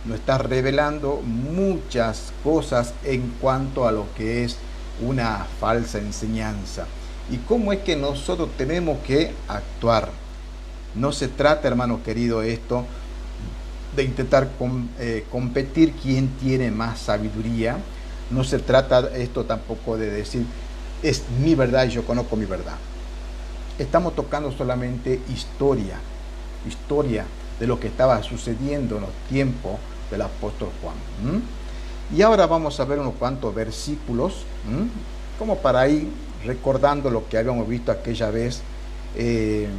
nos está revelando muchas cosas en cuanto a lo que es una falsa enseñanza y cómo es que nosotros tenemos que actuar. No se trata, hermano querido, esto de intentar competir quién tiene más sabiduría. No se trata esto tampoco de decir es mi verdad y yo conozco mi verdad. Estamos tocando solamente historia de lo que estaba sucediendo en los tiempos del apóstol Juan. Y ahora vamos a ver unos cuantos versículos, como para ir recordando lo que habíamos visto aquella vez en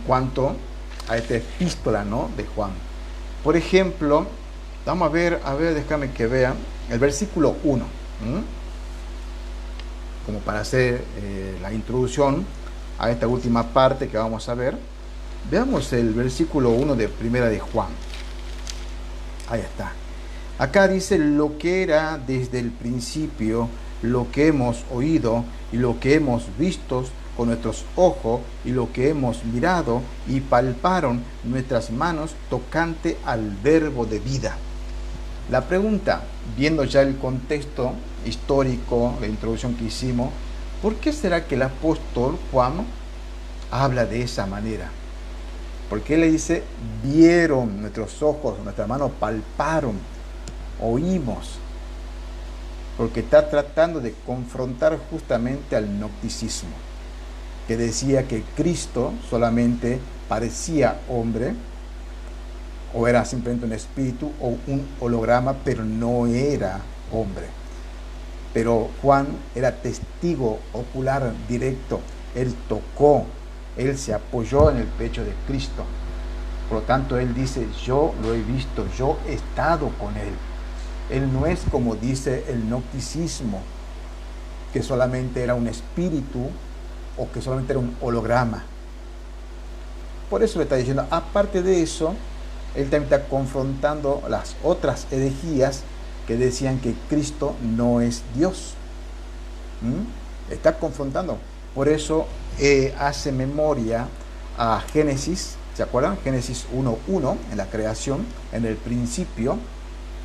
cuanto a esta epístola, ¿no?, de Juan. Por ejemplo, vamos a ver, déjame que vea el versículo 1, como para hacer la introducción a esta última parte que vamos a ver. Veamos el versículo 1 de Primera de Juan. Ahí está. Acá dice: lo que era desde el principio, lo que hemos oído y lo que hemos visto con nuestros ojos y lo que hemos mirado y palparon nuestras manos tocante al verbo de vida. La pregunta, viendo ya el contexto histórico, la introducción que hicimos, ¿por qué será que el apóstol Juan habla de esa manera? Porque él le dice, vieron nuestros ojos, nuestras manos palparon, oímos. Porque está tratando de confrontar justamente al gnosticismo, que decía que Cristo solamente parecía hombre, o era simplemente un espíritu o un holograma, pero no era hombre. Pero Juan era testigo ocular directo, él tocó, él se apoyó en el pecho de Cristo. Por lo tanto, él dice, yo lo he visto, yo he estado con él. Él no es como dice el gnosticismo, que solamente era un espíritu o que solamente era un holograma. Por eso le está diciendo, aparte de eso, él también está confrontando las otras herejías que decían que Cristo no es Dios. Está confrontando. Por eso hace memoria a Génesis, ¿se acuerdan? Génesis 1:1, en la creación, en el principio.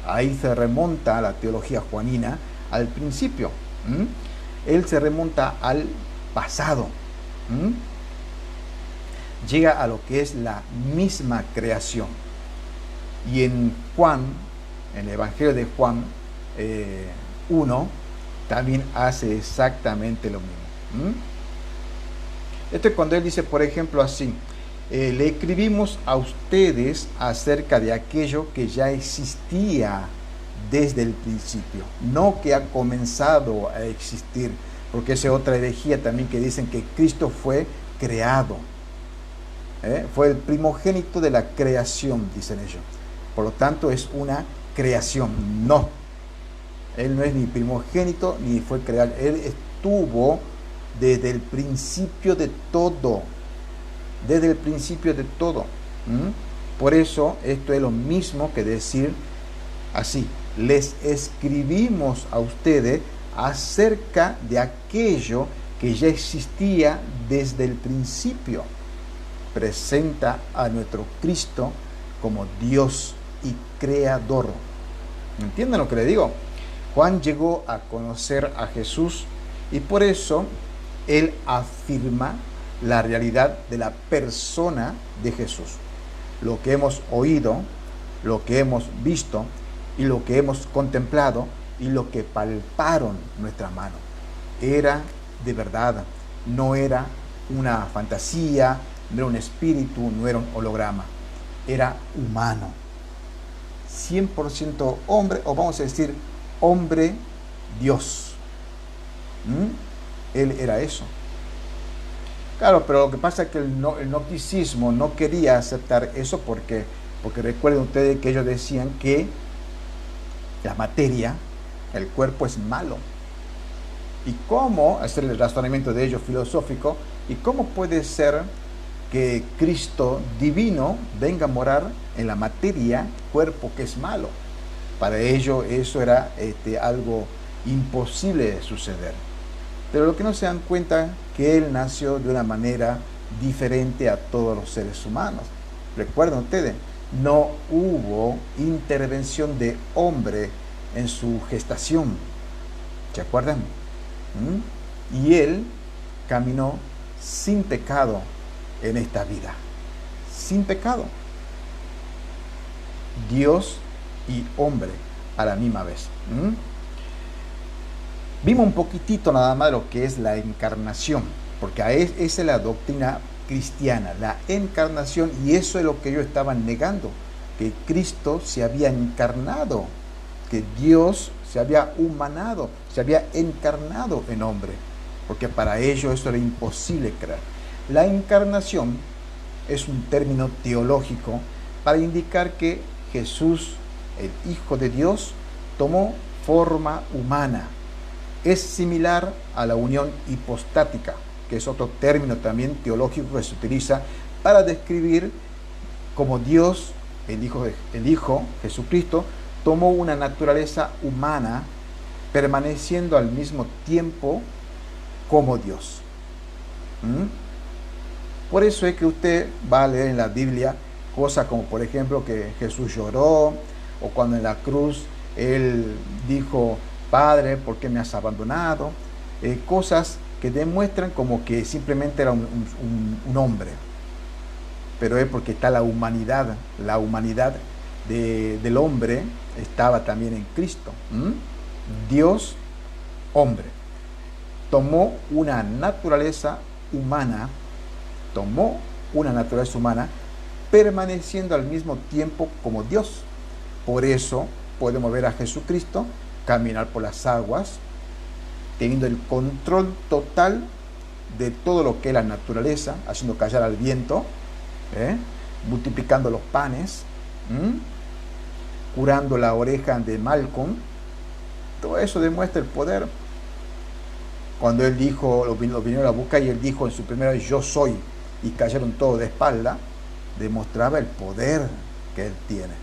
Ahí se remonta a la teología juanina, al principio. Él se remonta al pasado. Llega a lo que es la misma creación. Y en Juan, en el Evangelio de Juan 1, también hace exactamente lo mismo. Esto es cuando él dice, por ejemplo, así, le escribimos a ustedes acerca de aquello que ya existía desde el principio, no que ha comenzado a existir, porque esa es otra herejía también que dicen que Cristo fue creado. Fue el primogénito de la creación, dicen ellos. Por lo tanto, es una creación. No. Él no es ni primogénito ni fue creado. Él estuvo desde el principio de todo. Desde el principio de todo. Por eso, esto es lo mismo que decir así: les escribimos a ustedes acerca de aquello que ya existía desde el principio. Presenta a nuestro Cristo como Dios y Creador. ¿Entienden lo que le digo? Juan llegó a conocer a Jesús y por eso él afirma la realidad de la persona de Jesús. Lo que hemos oído, lo que hemos visto y lo que hemos contemplado y lo que palparon nuestras manos era de verdad, no era una fantasía, no era un espíritu, no era un holograma, era humano, 100% hombre, o vamos a decir hombre Dios. Él era eso. Claro, pero lo que pasa es que el gnosticismo no quería aceptar eso porque recuerden ustedes que ellos decían que la materia, el cuerpo es malo. ¿Y cómo, hacer el razonamiento de ellos filosófico, y cómo puede ser que Cristo divino venga a morar en la materia, cuerpo que es malo? Para ellos eso era algo imposible de suceder. Pero lo que no se dan cuenta que Él nació de una manera diferente a todos los seres humanos. Recuerden ustedes, no hubo intervención de hombre en su gestación. ¿Se acuerdan? Y Él caminó sin pecado en esta vida. Sin pecado. Dios y hombre a la misma vez. Vimos un poquitito nada más de lo que es la encarnación, porque esa es la doctrina cristiana, la encarnación, y eso es lo que ellos estaban negando, que Cristo se había encarnado, que Dios se había humanado, se había encarnado en hombre, porque para ellos eso era imposible creer. La encarnación es un término teológico para indicar que Jesús, el Hijo de Dios, tomó forma humana. Es similar a la unión hipostática, que es otro término también teológico que se utiliza para describir cómo Dios, el Hijo Jesucristo, tomó una naturaleza humana, permaneciendo al mismo tiempo como Dios. Por eso es que usted va a leer en la Biblia cosas como, por ejemplo, que Jesús lloró, o cuando en la cruz Él dijo: Padre, ¿por qué me has abandonado? Cosas que demuestran como que simplemente era un hombre. Pero es porque está la humanidad del hombre estaba también en Cristo. Dios, hombre, tomó una naturaleza humana, permaneciendo al mismo tiempo como Dios. Por eso podemos ver a Jesucristo caminar por las aguas, teniendo el control total de todo lo que es la naturaleza, haciendo callar al viento, multiplicando los panes, curando la oreja de Malcolm. Todo eso demuestra el poder. Cuando él dijo, lo vino a la boca y él dijo en su primera vez: yo soy, y cayeron todos de espalda, demostraba el poder que él tiene.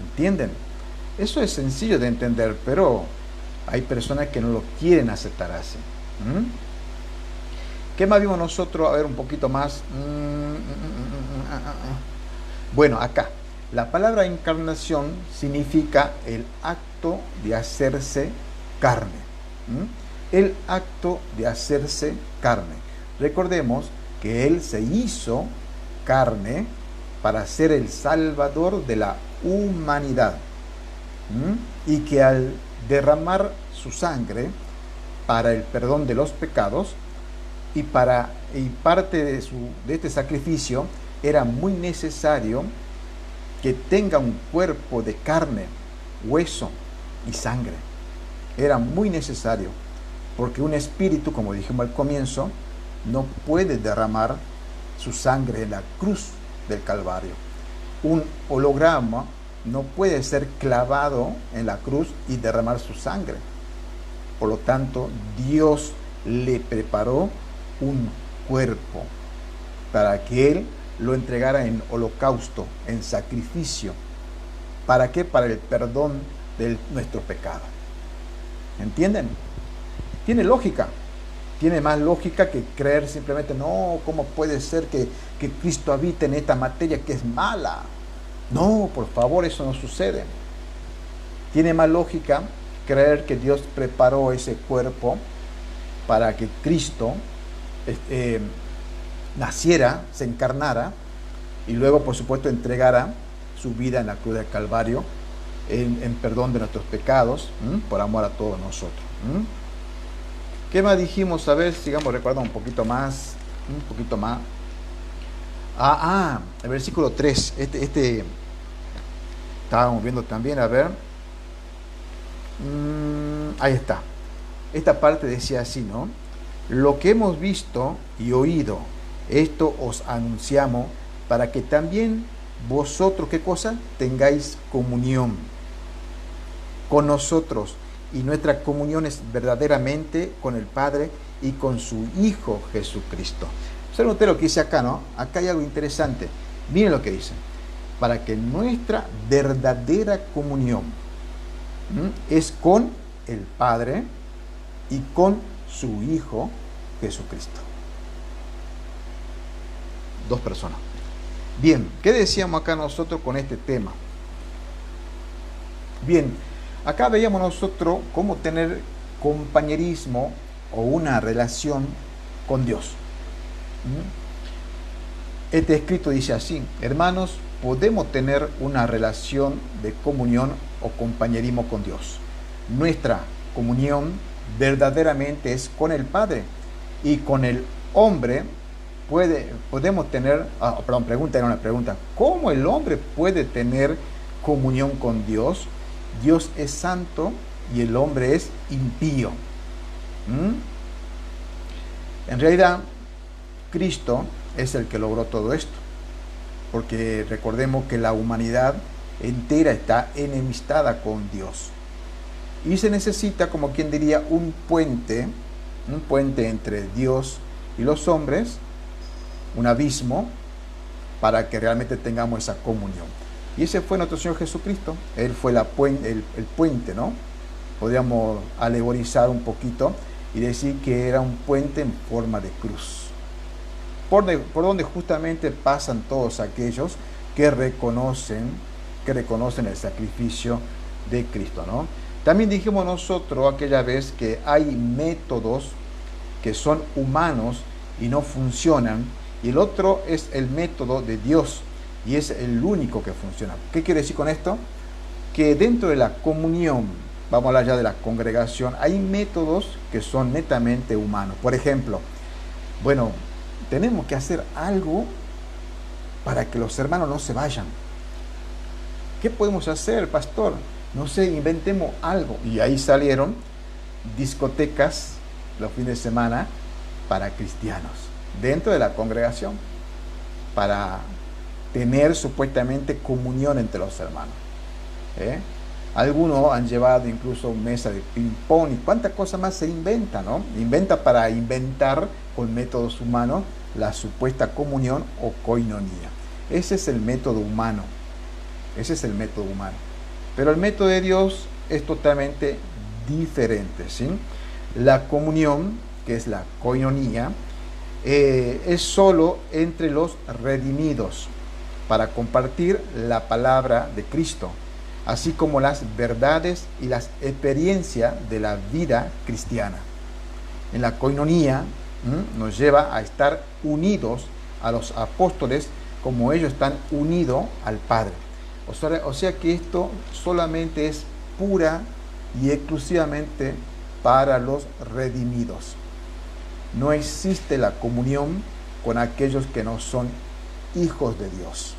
¿Entienden? Eso es sencillo de entender, pero hay personas que no lo quieren aceptar así. ¿Qué más vimos nosotros? A ver, un poquito más. Bueno, acá, la palabra encarnación significa el acto de hacerse carne. El acto de hacerse carne. Recordemos que Él se hizo carne para ser el Salvador de la humanidad. Y que al derramar su sangre para el perdón de los pecados y parte de este sacrificio, era muy necesario que tenga un cuerpo de carne, hueso y sangre. Era muy necesario, porque un espíritu, como dijimos al comienzo, no puede derramar su sangre en la cruz del Calvario. Un holograma no puede ser clavado en la cruz y derramar su sangre. Por lo tanto, Dios le preparó un cuerpo para que Él lo entregara en holocausto, en sacrificio. ¿Para qué? Para el perdón de nuestro pecado. ¿Entienden? Tiene lógica. Tiene más lógica que creer simplemente, no, ¿cómo puede ser que Cristo habite en esta materia que es mala? No, por favor, eso no sucede. Tiene más lógica creer que Dios preparó ese cuerpo para que Cristo naciera, se encarnara y luego, por supuesto, entregara su vida en la cruz del Calvario en perdón de nuestros pecados, por amor a todos nosotros. ¿Qué más dijimos? A ver, sigamos recordando un poquito más. El versículo 3. Este estábamos viendo también, a ver. Ahí está. Esta parte decía así, ¿no? Lo que hemos visto y oído, esto os anunciamos para que también vosotros, ¿qué cosa? Tengáis comunión con nosotros. Y nuestra comunión es verdaderamente con el Padre y con su Hijo Jesucristo. ¿Saben ustedes lo que dice acá, no? Acá hay algo interesante. Miren lo que dice. Para que nuestra verdadera comunión es con el Padre y con su Hijo Jesucristo. Dos personas. Bien, ¿qué decíamos acá nosotros con este tema? Bien, acá veíamos nosotros cómo tener compañerismo o una relación con Dios. Este escrito dice así: hermanos, podemos tener una relación de comunión o compañerismo con Dios. Nuestra comunión verdaderamente es con el Padre y con el hombre. Podemos tener, pregunta, era una pregunta. ¿Cómo el hombre puede tener comunión con Dios? Dios es santo y el hombre es impío. En realidad, Cristo es el que logró todo esto, porque recordemos que la humanidad entera está enemistada con Dios y se necesita, como quien diría, un puente entre Dios y los hombres, un abismo, para que realmente tengamos esa comunión. Y ese fue nuestro Señor Jesucristo. Él fue el puente, ¿no? Podríamos alegorizar un poquito y decir que era un puente en forma de cruz, por donde justamente pasan todos aquellos que reconocen el sacrificio de Cristo, ¿no? También dijimos nosotros aquella vez que hay métodos que son humanos y no funcionan, y el otro es el método de Dios, y es el único que funciona. ¿Qué quiere decir con esto? Que dentro de la comunión, vamos a hablar ya de la congregación, hay métodos que son netamente humanos. Por ejemplo, bueno, tenemos que hacer algo para que los hermanos no se vayan. ¿Qué podemos hacer, pastor? No sé, inventemos algo. Y ahí salieron discotecas los fines de semana para cristianos, dentro de la congregación, para tener supuestamente comunión entre los hermanos. Algunos han llevado incluso mesa de ping-pong y cuántas cosas más se inventa, ¿no? Inventa para inventar con métodos humanos la supuesta comunión o koinonía. Ese es el método humano. Pero el método de Dios es totalmente diferente, ¿sí? La comunión, que es la koinonía, es solo entre los redimidos, para compartir la palabra de Cristo, así como las verdades y las experiencias de la vida cristiana. En la koinonía nos lleva a estar unidos a los apóstoles como ellos están unidos al Padre. O sea que esto solamente es pura y exclusivamente para los redimidos. No existe la comunión con aquellos que no son hijos de Dios.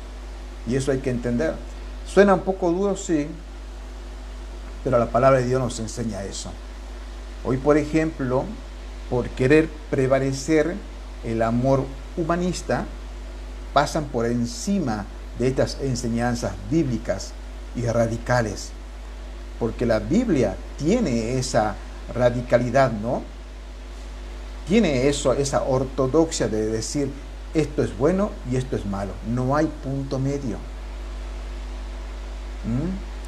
Y eso hay que entender. Suena un poco duro, sí, pero la palabra de Dios nos enseña eso. Hoy, por ejemplo, por querer prevalecer el amor humanista, pasan por encima de estas enseñanzas bíblicas y radicales. Porque la Biblia tiene esa radicalidad, ¿no? Tiene eso, esa ortodoxia de decir esto es bueno y esto es malo. No hay punto medio.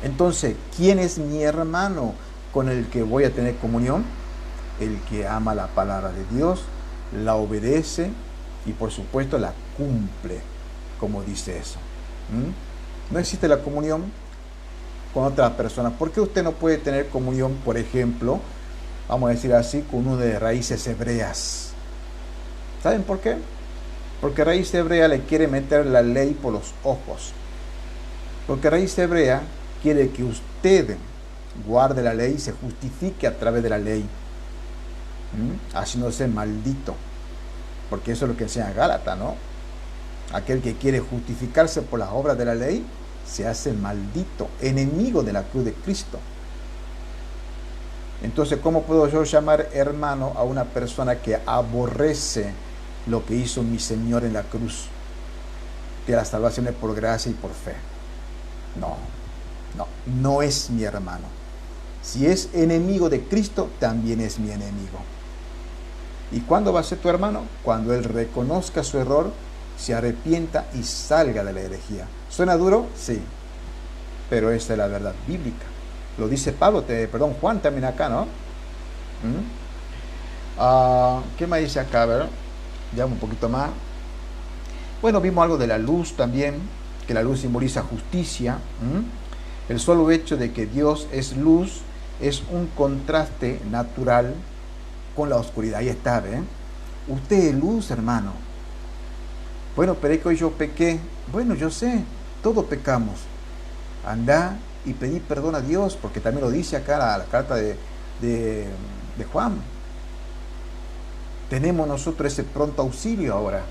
Entonces, ¿quién es mi hermano con el que voy a tener comunión? El que ama la palabra de Dios, la obedece y por supuesto la cumple, como dice eso. No existe la comunión con otras personas. ¿Por qué usted no puede tener comunión, por ejemplo, vamos a decir así, con uno de raíces hebreas? ¿Saben por qué? Porque raíz hebrea le quiere meter la ley por los ojos. Porque raíz hebrea quiere que usted guarde la ley y se justifique a través de la ley, haciéndose maldito. Porque eso es lo que enseña Gálatas, ¿no? Aquel que quiere justificarse por las obras de la ley se hace maldito, enemigo de la cruz de Cristo. Entonces, ¿cómo puedo yo llamar hermano a una persona que aborrece lo que hizo mi Señor en la cruz? Que la salvación es por gracia y por fe. No es mi hermano. Si es enemigo de Cristo, también es mi enemigo. ¿Y cuándo va a ser tu hermano? Cuando él reconozca su error, se arrepienta y salga de la herejía. ¿Suena duro? Sí. Pero esta es la verdad bíblica. Lo dice Pablo, Juan también acá, ¿no? ¿Qué me dice acá? A ver, ya un poquito más. Bueno, vimos algo de la luz también, que la luz simboliza justicia. El solo hecho de que Dios es luz es un contraste natural con la oscuridad. Ahí está, ¿ven? Usted es luz, hermano. Bueno, pero es que hoy yo pequé. Bueno, yo sé, todos pecamos. Anda y pedí perdón a Dios, porque también lo dice acá la carta de Juan. Tenemos nosotros ese pronto auxilio ahora.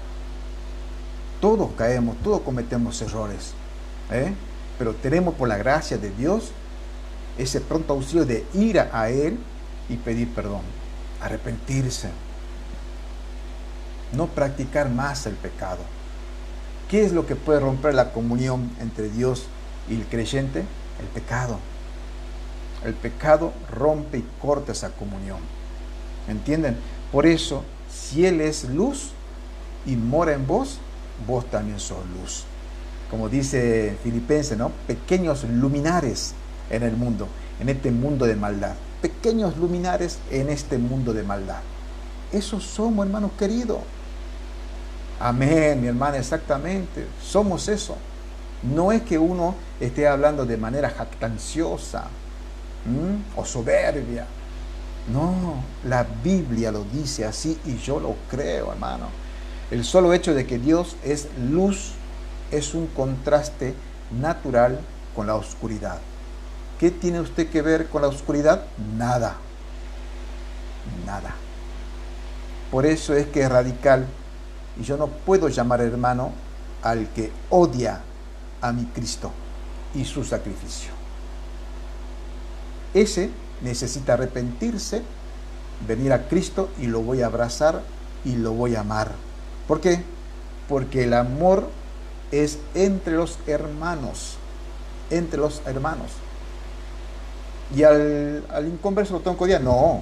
Todos caemos, todos cometemos errores, pero tenemos por la gracia de Dios ese pronto auxilio de ir a Él y pedir perdón, arrepentirse, no practicar más el pecado. ¿Qué es lo que puede romper la comunión entre Dios y el creyente? El pecado. El pecado rompe y corta esa comunión. ¿Entienden? Por eso, si Él es luz y mora en vos, vos también sos luz. Como dice Filipenses, ¿no? Pequeños luminares en el mundo, en este mundo de maldad. Pequeños luminares en este mundo de maldad. Esos somos, hermanos queridos. Amén, mi hermana, exactamente. Somos eso. No es que uno esté hablando de manera jactanciosa o soberbia. No, la Biblia lo dice así y yo lo creo, hermano. El solo hecho de que Dios es luz es un contraste natural con la oscuridad. ¿Qué tiene usted que ver con la oscuridad? Nada. Nada. Por eso es que es radical. Y yo no puedo llamar hermano al que odia a mi Cristo y su sacrificio. Ese necesita arrepentirse, venir a Cristo y lo voy a abrazar y lo voy a amar. ¿Por qué? Porque el amor es entre los hermanos. Entre los hermanos. ¿Y al inconverso lo tengo que odiar? No.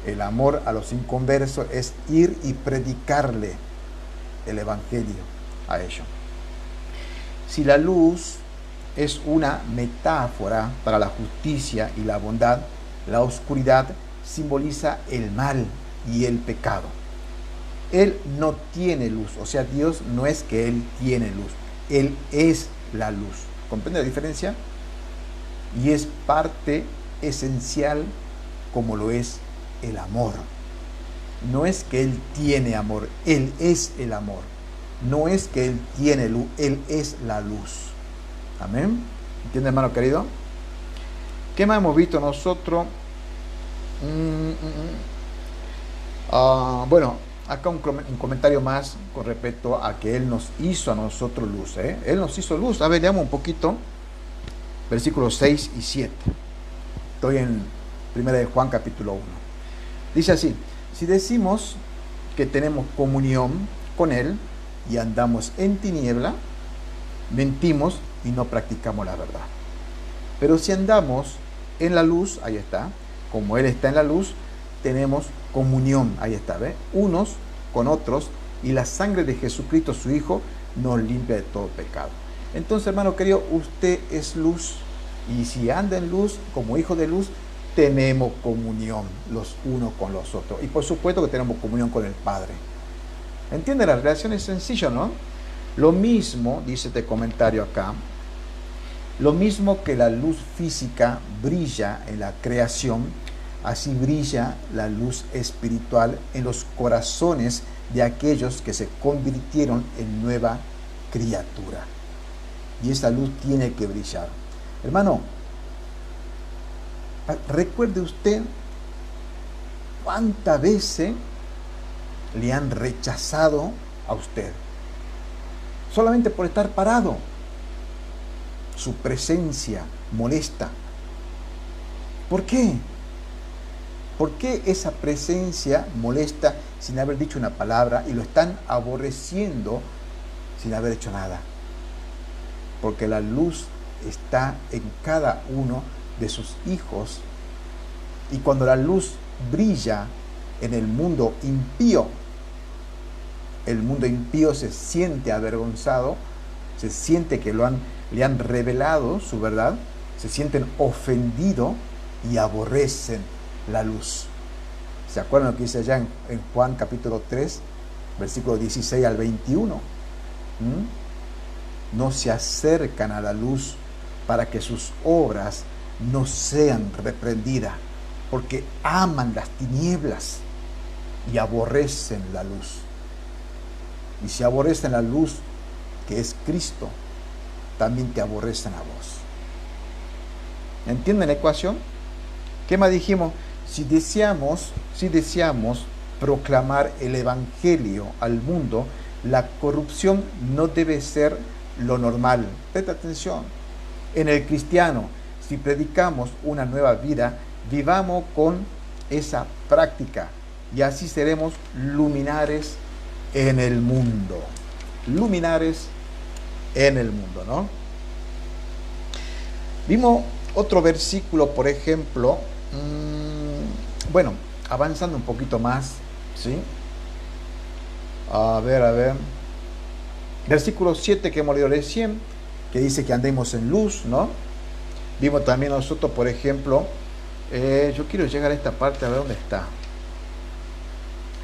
El amor a los inconversos es ir y predicarle el evangelio a ellos. Si la luz es una metáfora para la justicia y la bondad, la oscuridad simboliza el mal y el pecado. Él no tiene luz, o sea, Dios no es que Él tiene luz, Él es la luz. ¿Comprende la diferencia? Y es parte esencial como lo es el amor. No es que Él tiene amor, Él es el amor. No es que Él tiene luz, Él es la luz. Amén. ¿Entiende, hermano querido? ¿Qué más hemos visto nosotros? Bueno, acá un comentario más con respecto a que Él nos hizo a nosotros luz. Él nos hizo luz. A ver, leamos un poquito. Versículos 6 y 7. Estoy en 1 de Juan capítulo 1. Dice así: si decimos que tenemos comunión con Él y andamos en tiniebla, mentimos y no practicamos la verdad. Pero si andamos en la luz, ahí está, como Él está en la luz, tenemos comunión, ahí está, ¿ve? Unos con otros, y la sangre de Jesucristo, su Hijo, nos limpia de todo pecado. Entonces, hermano querido, usted es luz, y si anda en luz, como hijo de luz, tenemos comunión los unos con los otros. Y por supuesto que tenemos comunión con el Padre. ¿Entiende? La relación es sencilla, ¿no? Lo mismo, dice este comentario acá, lo mismo que la luz física brilla en la creación, así brilla la luz espiritual en los corazones de aquellos que se convirtieron en nueva criatura. Y esa luz tiene que brillar. Hermano, recuerde usted cuántas veces le han rechazado a usted solamente por estar parado. Su presencia molesta. ¿Por qué? ¿Por qué esa presencia molesta sin haber dicho una palabra y lo están aborreciendo sin haber hecho nada? Porque la luz está en cada uno de sus hijos, y cuando la luz brilla en el mundo impío se siente avergonzado, se siente que le han revelado su verdad, se sienten ofendidos y aborrecen la luz. ¿Se acuerdan lo que dice allá en Juan capítulo 3, versículo 16 al 21? No se acercan a la luz para que sus obras no sean reprendidas, porque aman las tinieblas y aborrecen la luz. Y si aborrecen la luz, que es Cristo, también te aborrecen a vos. ¿Entienden la ecuación? ¿Qué más dijimos? Si deseamos proclamar el Evangelio al mundo, la corrupción no debe ser lo normal. Presta atención. En el cristiano, si predicamos una nueva vida, vivamos con esa práctica y así seremos luminares en el mundo. Luminares en el mundo, ¿no? Vimos otro versículo, por ejemplo, bueno, avanzando un poquito más, ¿sí? A ver. Versículo 7 que hemos leído recién, que dice que andemos en luz, ¿no? Vimos también nosotros, por ejemplo, yo quiero llegar a esta parte a ver dónde está.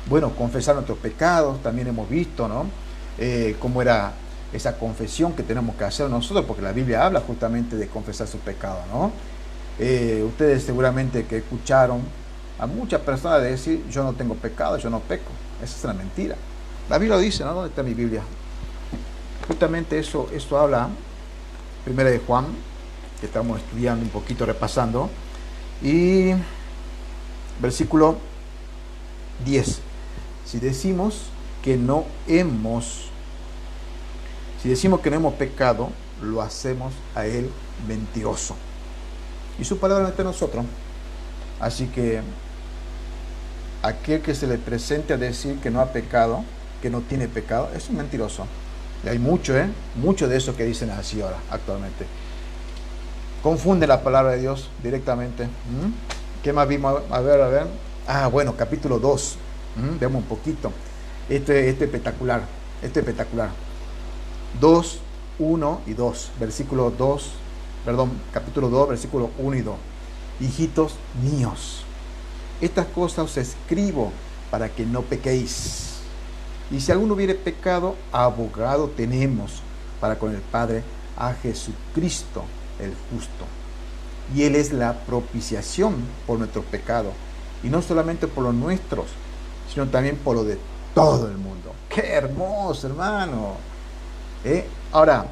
Bueno, confesar nuestros pecados, también hemos visto, ¿no? Cómo era esa confesión que tenemos que hacer nosotros, porque la Biblia habla justamente de confesar sus pecados, ¿no? Ustedes seguramente que escucharon a muchas personas decir, yo no tengo pecado, yo no peco. Esa es una mentira. La Biblia lo dice, ¿no? ¿Dónde está mi Biblia? Justamente eso habla, primera de Juan, que estamos estudiando un poquito, repasando, y versículo 10. Si decimos que no hemos pecado, lo hacemos a Él mentiroso, y su palabra no está en nosotros. Así que aquel que se le presente a decir que no ha pecado, que no tiene pecado, es un mentiroso. Y hay mucho de eso que dicen así ahora, actualmente. Confunde la palabra de Dios directamente. ¿Qué más vimos? A ver. Bueno, capítulo 2. Veamos un poquito. Este es espectacular. 2, 1 y 2. Capítulo 2, versículo 1 y 2. Hijitos míos, estas cosas os escribo para que no pequéis. Y si alguno hubiere pecado, abogado tenemos para con el Padre, a Jesucristo el justo. Y Él es la propiciación por nuestros pecados, y no solamente por los nuestros, sino también por los de todo el mundo. ¡Qué hermoso, hermano! Ahora,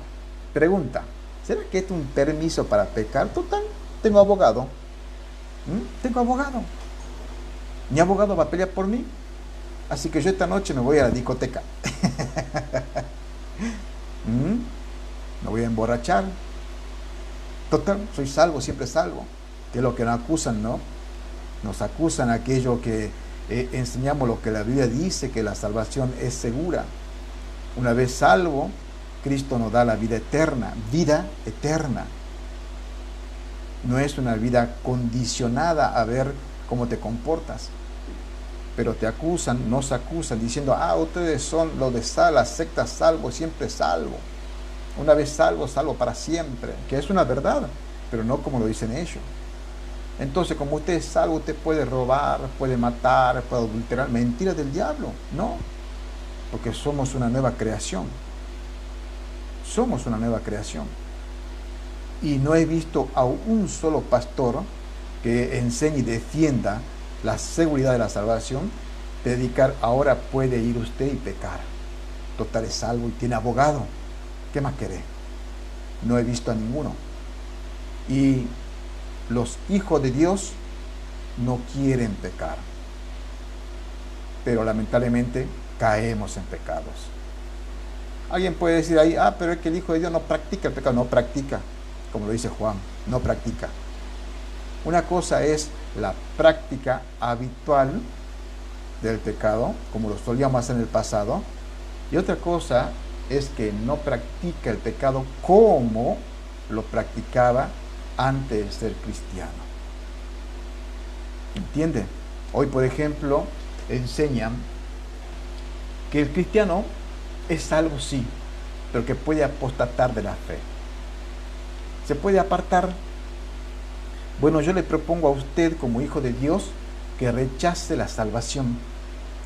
pregunta, ¿será que esto es un permiso para pecar? Total, tengo abogado. Tengo abogado. Mi abogado va a pelear por mí. Así que yo esta noche me voy a la discoteca. Me voy a emborrachar. Total, soy salvo, siempre salvo. Que es lo que nos acusan, ¿no? Nos acusan aquello que enseñamos lo que la Biblia dice, que la salvación es segura. Una vez salvo, Cristo nos da la vida eterna. Vida eterna. No es una vida condicionada a ver cómo te comportas. Pero te acusan, nos acusan, diciendo, ustedes son los de la secta salvo, siempre salvo. Una vez salvo, salvo para siempre. Que es una verdad, pero no como lo dicen ellos. Entonces, como usted es salvo, usted puede robar, puede matar, puede adulterar. Mentira del diablo. No, porque somos una nueva creación. Somos una nueva creación. Y no he visto a un solo pastor que enseñe y defienda la seguridad de la salvación, predicar, ahora puede ir usted y pecar. Total es salvo y tiene abogado. ¿Qué más querés? No he visto a ninguno. Y los hijos de Dios no quieren pecar. Pero lamentablemente caemos en pecados. Alguien puede decir ahí, pero es que el Hijo de Dios no practica el pecado. No practica, como lo dice Juan, no practica. Una cosa es la práctica habitual del pecado, como lo solíamos hacer en el pasado, y otra cosa es que no practica el pecado como lo practicaba antes de ser cristiano. ¿Entiende? Hoy, por ejemplo, enseñan que el cristiano es salvo, sí, pero que puede apostatar de la fe. Se puede apartar. Bueno, yo le propongo a usted, como hijo de Dios, que rechace la salvación.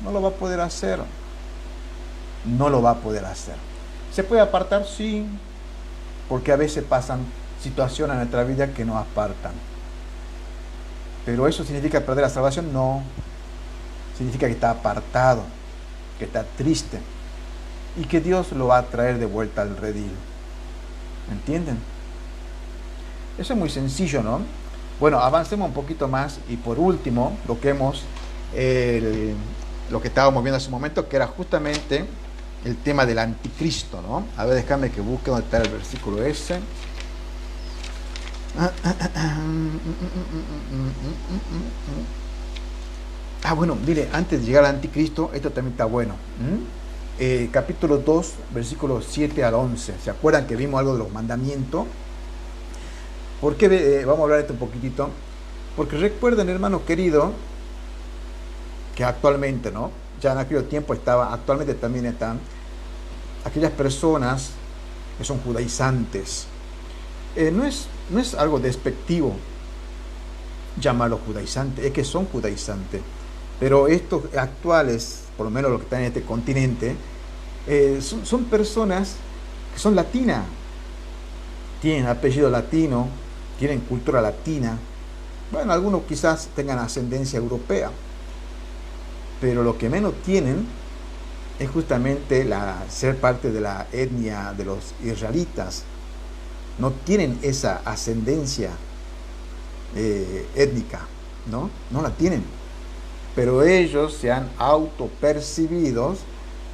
No lo va a poder hacer. No lo va a poder hacer. ¿Se puede apartar? Sí, porque a veces pasan situaciones en nuestra vida que nos apartan. ¿Pero eso significa perder la salvación? No. Significa que está apartado, que está triste, y que Dios lo va a traer de vuelta al redil. ¿Entienden? Eso es muy sencillo, ¿no? Bueno, avancemos un poquito más, y por último, lo que estábamos viendo hace un momento, que era justamente el tema del anticristo, ¿no? A ver, déjame que busque dónde está el versículo ese. Bueno, mire, antes de llegar al anticristo, esto también está bueno. Capítulo 2, versículos 7 al 11. ¿Se acuerdan que vimos algo de los mandamientos? ¿Por qué vamos a hablar de esto un poquitito? Porque recuerden, hermano querido, que actualmente, ¿no? Ya en aquel tiempo actualmente también están aquellas personas que son judaizantes. No es algo despectivo llamarlos judaizantes, es que son judaizantes. Pero estos actuales, por lo menos los que están en este continente, son personas que son latinas, tienen apellido latino, tienen cultura latina. Bueno, algunos quizás tengan ascendencia europea, pero lo que menos tienen es justamente ser parte de la etnia de los israelitas. No tienen esa ascendencia étnica, ¿no? No la tienen. Pero ellos se han autopercibidos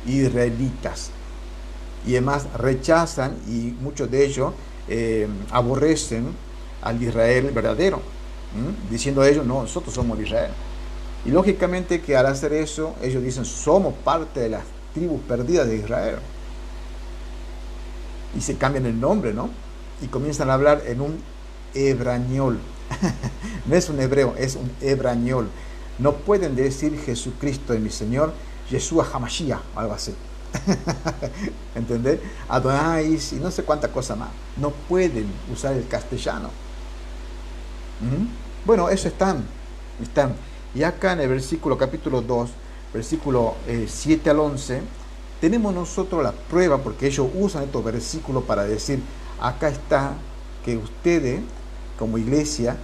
israelitas. Y además rechazan, y muchos de ellos aborrecen al Israel verdadero, diciendo ellos, no, nosotros somos de Israel. Y lógicamente que al hacer eso, ellos dicen, somos parte de las tribus perdidas de Israel. Y se cambian el nombre, ¿no? Y comienzan a hablar en un hebrañol. No es un hebreo, es un hebrañol. No pueden decir Jesucristo es mi Señor, Yeshua Hamashiach, algo así. ¿Entendés? Adonai y no sé cuánta cosa más. No pueden usar el castellano. Bueno, eso están. Y acá en el versículo capítulo 2, versículo 7 al 11, tenemos nosotros la prueba, porque ellos usan estos versículos para decir, acá está que ustedes como iglesia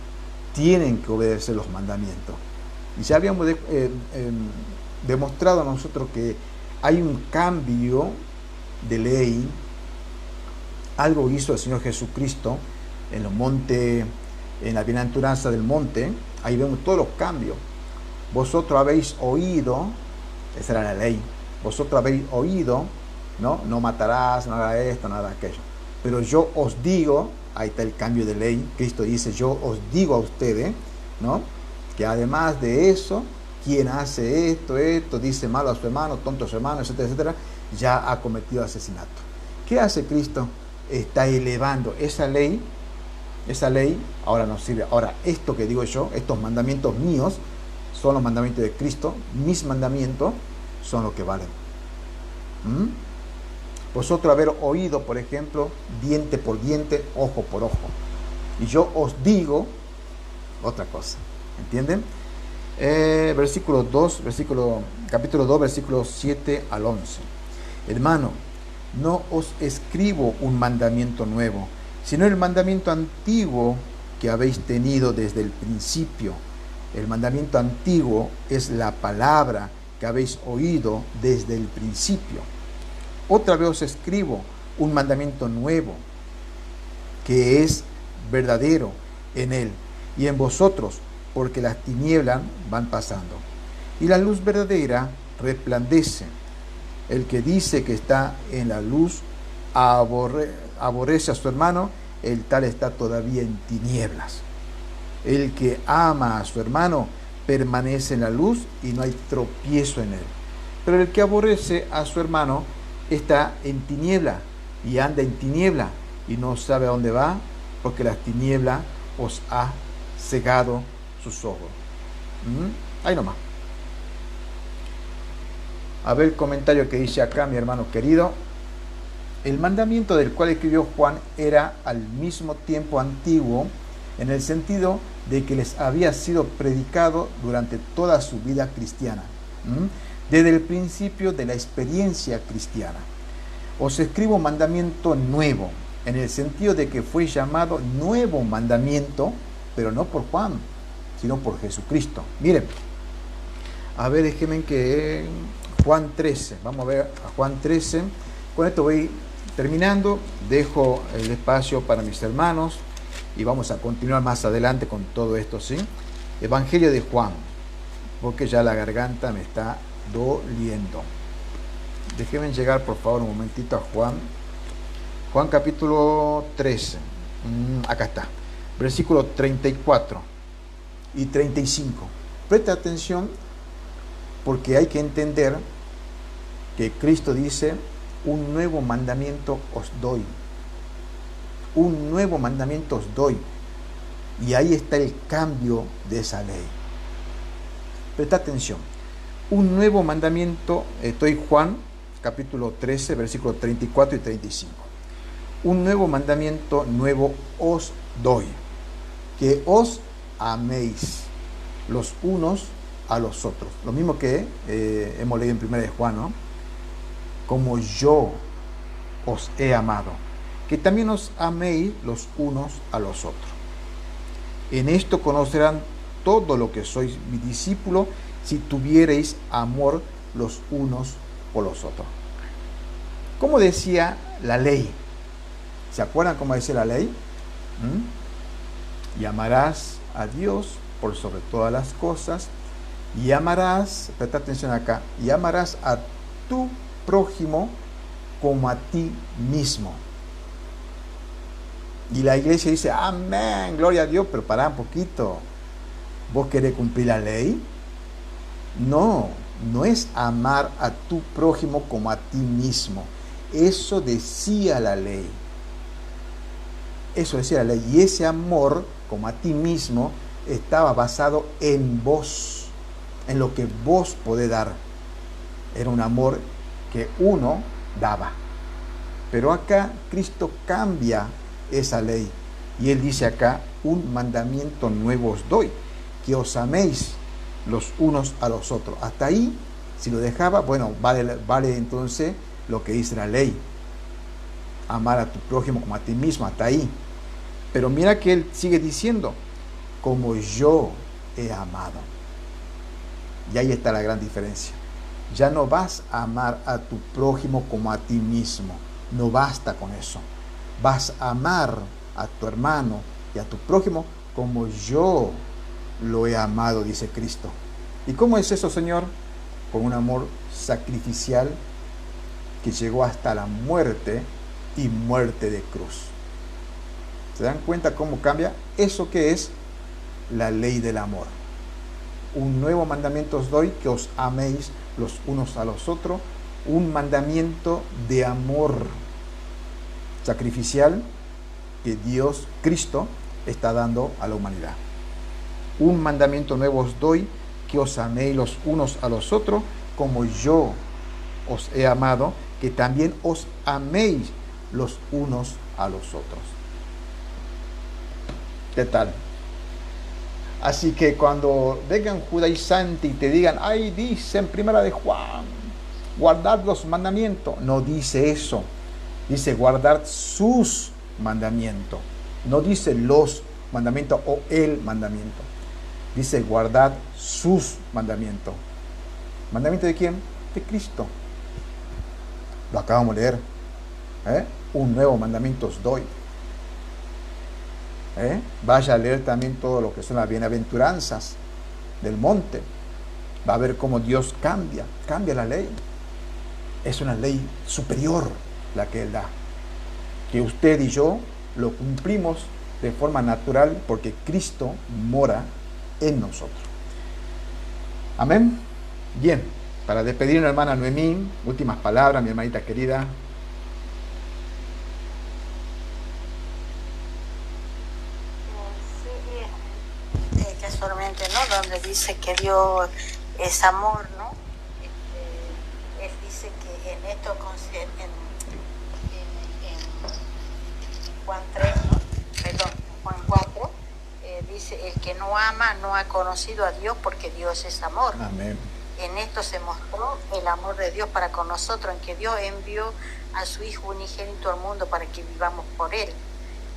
tienen que obedecer los mandamientos. Y ya habíamos demostrado a nosotros que hay un cambio de ley. Algo hizo el Señor Jesucristo en los montes, en la bienaventuranza del monte. Ahí vemos todos los cambios. Vosotros habéis oído, esa era la ley, vosotros habéis oído, no matarás, no hagas esto, no hagas aquello. Pero yo os digo, ahí está el cambio de ley. Cristo dice, yo os digo a ustedes, ¿no? Que además de eso, quien hace esto, dice malo a su hermano, tonto a su hermano, etcétera, etcétera, ya ha cometido asesinato. ¿Qué hace Cristo? Está elevando esa ley, ahora nos sirve. Ahora, esto que digo yo, estos mandamientos míos, son los mandamientos de Cristo, mis mandamientos son los que valen. Vosotros haber oído, por ejemplo, diente por diente, ojo por ojo. Y yo os digo otra cosa. ¿Entienden? Capítulo 2, versículos 7 al 11. Hermano, no os escribo un mandamiento nuevo, sino el mandamiento antiguo que habéis tenido desde el principio. El mandamiento antiguo es la palabra que habéis oído desde el principio. Otra vez os escribo un mandamiento nuevo, que es verdadero en él y en vosotros, porque las tinieblas van pasando y la luz verdadera resplandece. El que dice que está en la luz aborrece a su hermano, el tal está todavía en tinieblas. El que ama a su hermano permanece en la luz y no hay tropiezo en él. Pero el que aborrece a su hermano está en tiniebla y anda en tiniebla y no sabe a dónde va, porque las tinieblas os ha cegado sus ojos. Ahí nomás. A ver el comentario que dice acá mi hermano querido. El mandamiento del cual escribió Juan era al mismo tiempo antiguo, en el sentido de que les había sido predicado durante toda su vida cristiana, desde el principio de la experiencia cristiana. Os escribo un mandamiento nuevo, en el sentido de que fue llamado nuevo mandamiento, pero no por Juan, sino por Jesucristo. Miren, a ver, déjenme que Juan 13, vamos a ver a Juan 13. Con esto voy terminando, dejo el espacio para mis hermanos y vamos a continuar más adelante con todo esto, ¿sí? Evangelio de Juan, porque ya la garganta me está doliendo. Déjenme llegar por favor un momentito a Juan capítulo 13, acá está, versículo 34 y 35. Presta atención, porque hay que entender que Cristo dice: un nuevo mandamiento os doy. Un nuevo mandamiento os doy. Y ahí está el cambio de esa ley. Presta atención. Un nuevo mandamiento, estoy Juan capítulo 13, versículos 34 y 35. Un nuevo mandamiento nuevo os doy, que os améis los unos a los otros. Lo mismo que hemos leído en 1 de Juan, ¿no? Como yo os he amado, que también os améis los unos a los otros. En esto conocerán todo lo que sois mi discípulo, si tuviereis amor los unos por los otros. ¿Cómo decía la ley? ¿Se acuerdan cómo decía la ley? Y amarás a Dios por sobre todas las cosas, y amarás, presta atención acá, y amarás a tu prójimo como a ti mismo. Y la iglesia dice: amén, gloria a Dios, pero pará un poquito. ¿Vos querés cumplir la ley? No, no es amar a tu prójimo como a ti mismo. Eso decía la ley. Eso decía la ley. Y ese amor como a ti mismo estaba basado en vos, en lo que vos podés dar. Era un amor que uno daba. Pero acá Cristo cambia esa ley y Él dice acá: un mandamiento nuevo os doy, que os améis los unos a los otros. Hasta ahí, si lo dejaba, bueno, vale entonces lo que dice la ley, amar a tu prójimo como a ti mismo, hasta ahí. Pero mira que Él sigue diciendo: como yo he amado. Y ahí está la gran diferencia. Ya no vas a amar a tu prójimo como a ti mismo. No basta con eso. Vas a amar a tu hermano y a tu prójimo como yo lo he amado, dice Cristo. ¿Y cómo es eso, Señor? Con un amor sacrificial que llegó hasta la muerte y muerte de cruz. ¿Se dan cuenta cómo cambia? Eso que es la ley del amor. Un nuevo mandamiento os doy, que os améis los unos a los otros, un mandamiento de amor sacrificial que Dios, Cristo, está dando a la humanidad. Un mandamiento nuevo os doy, que os améis los unos a los otros, como yo os he amado, que también os améis los unos a los otros. ¿Qué tal? Así que cuando vengan judaizantes y te digan, ay, dice en primera de Juan, guardad los mandamientos. No dice eso. Dice guardar sus mandamientos. No dice los mandamientos o el mandamiento. Dice guardad sus mandamientos. ¿Mandamiento de quién? De Cristo. Lo acabamos de leer. Un nuevo mandamiento os doy. Vaya a leer también todo lo que son las bienaventuranzas del monte. Va a ver cómo Dios cambia la ley. Es una ley superior la que Él da, que usted y yo lo cumplimos de forma natural porque Cristo mora en nosotros. Amén. Bien, para despedirnos, hermana Noemí, últimas palabras, mi hermanita querida. Casualmente, ¿no? Donde dice que Dios es amor, ¿no? Él dice que en esto, en Juan 3, ¿no? Perdón, Juan 4, dice, el que no ama no ha conocido a Dios porque Dios es amor. Amén. En esto se mostró el amor de Dios para con nosotros, en que Dios envió a su Hijo unigénito al mundo para que vivamos por Él.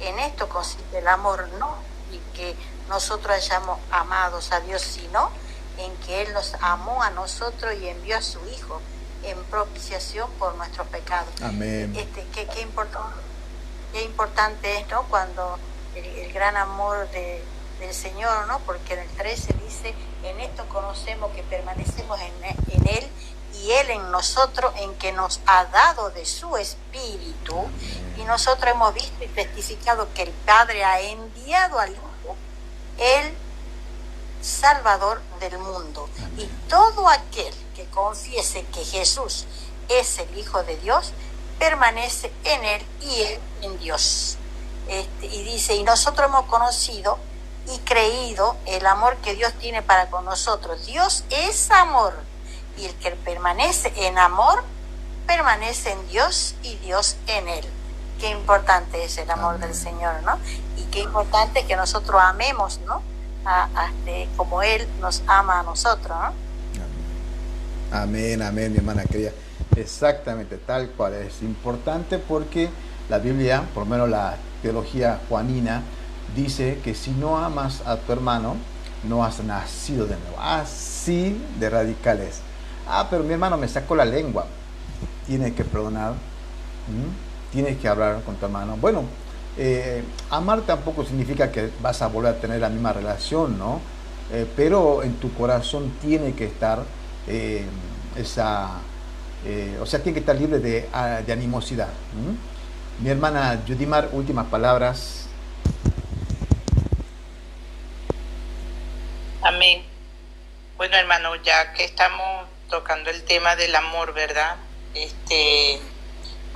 En esto consiste el amor, no y que nosotros hayamos amados a Dios, sino en que Él nos amó a nosotros y envió a su Hijo en propiciación por nuestros pecados. Amén. Qué importante es, ¿no? Cuando el gran amor del Señor, ¿no? Porque en el 13 dice, en esto conocemos que permanecemos en Él y Él en nosotros, en que nos ha dado de su Espíritu. Amén. Y nosotros hemos visto y testificado que el Padre ha enviado al Hijo, el Salvador del mundo. Amén. Y todo aquel que confiese que Jesús es el Hijo de Dios, permanece en Él y Él en Dios. Y dice, y nosotros hemos conocido y creído el amor que Dios tiene para con nosotros. Dios es amor, y el que permanece en amor, permanece en Dios y Dios en Él. Qué importante es el amor Amén. Del Señor, ¿no? Y qué importante es que nosotros amemos, ¿no? Como Él nos ama a nosotros, ¿no? Amén, amén, mi hermana querida. Exactamente, tal cual. Es importante porque la Biblia, por lo menos la teología juanina, dice que si no amas a tu hermano, no has nacido de nuevo. Así de radicales. Pero mi hermano me sacó la lengua. Tienes que perdonar. Tienes que hablar con tu hermano. Bueno, amar tampoco significa que vas a volver a tener la misma relación, ¿no? Pero en tu corazón tiene que estar o sea, tiene que estar libre de animosidad. Mi hermana Yudimar, últimas palabras. Amén. Bueno, hermano, ya que estamos tocando el tema del amor, ¿verdad?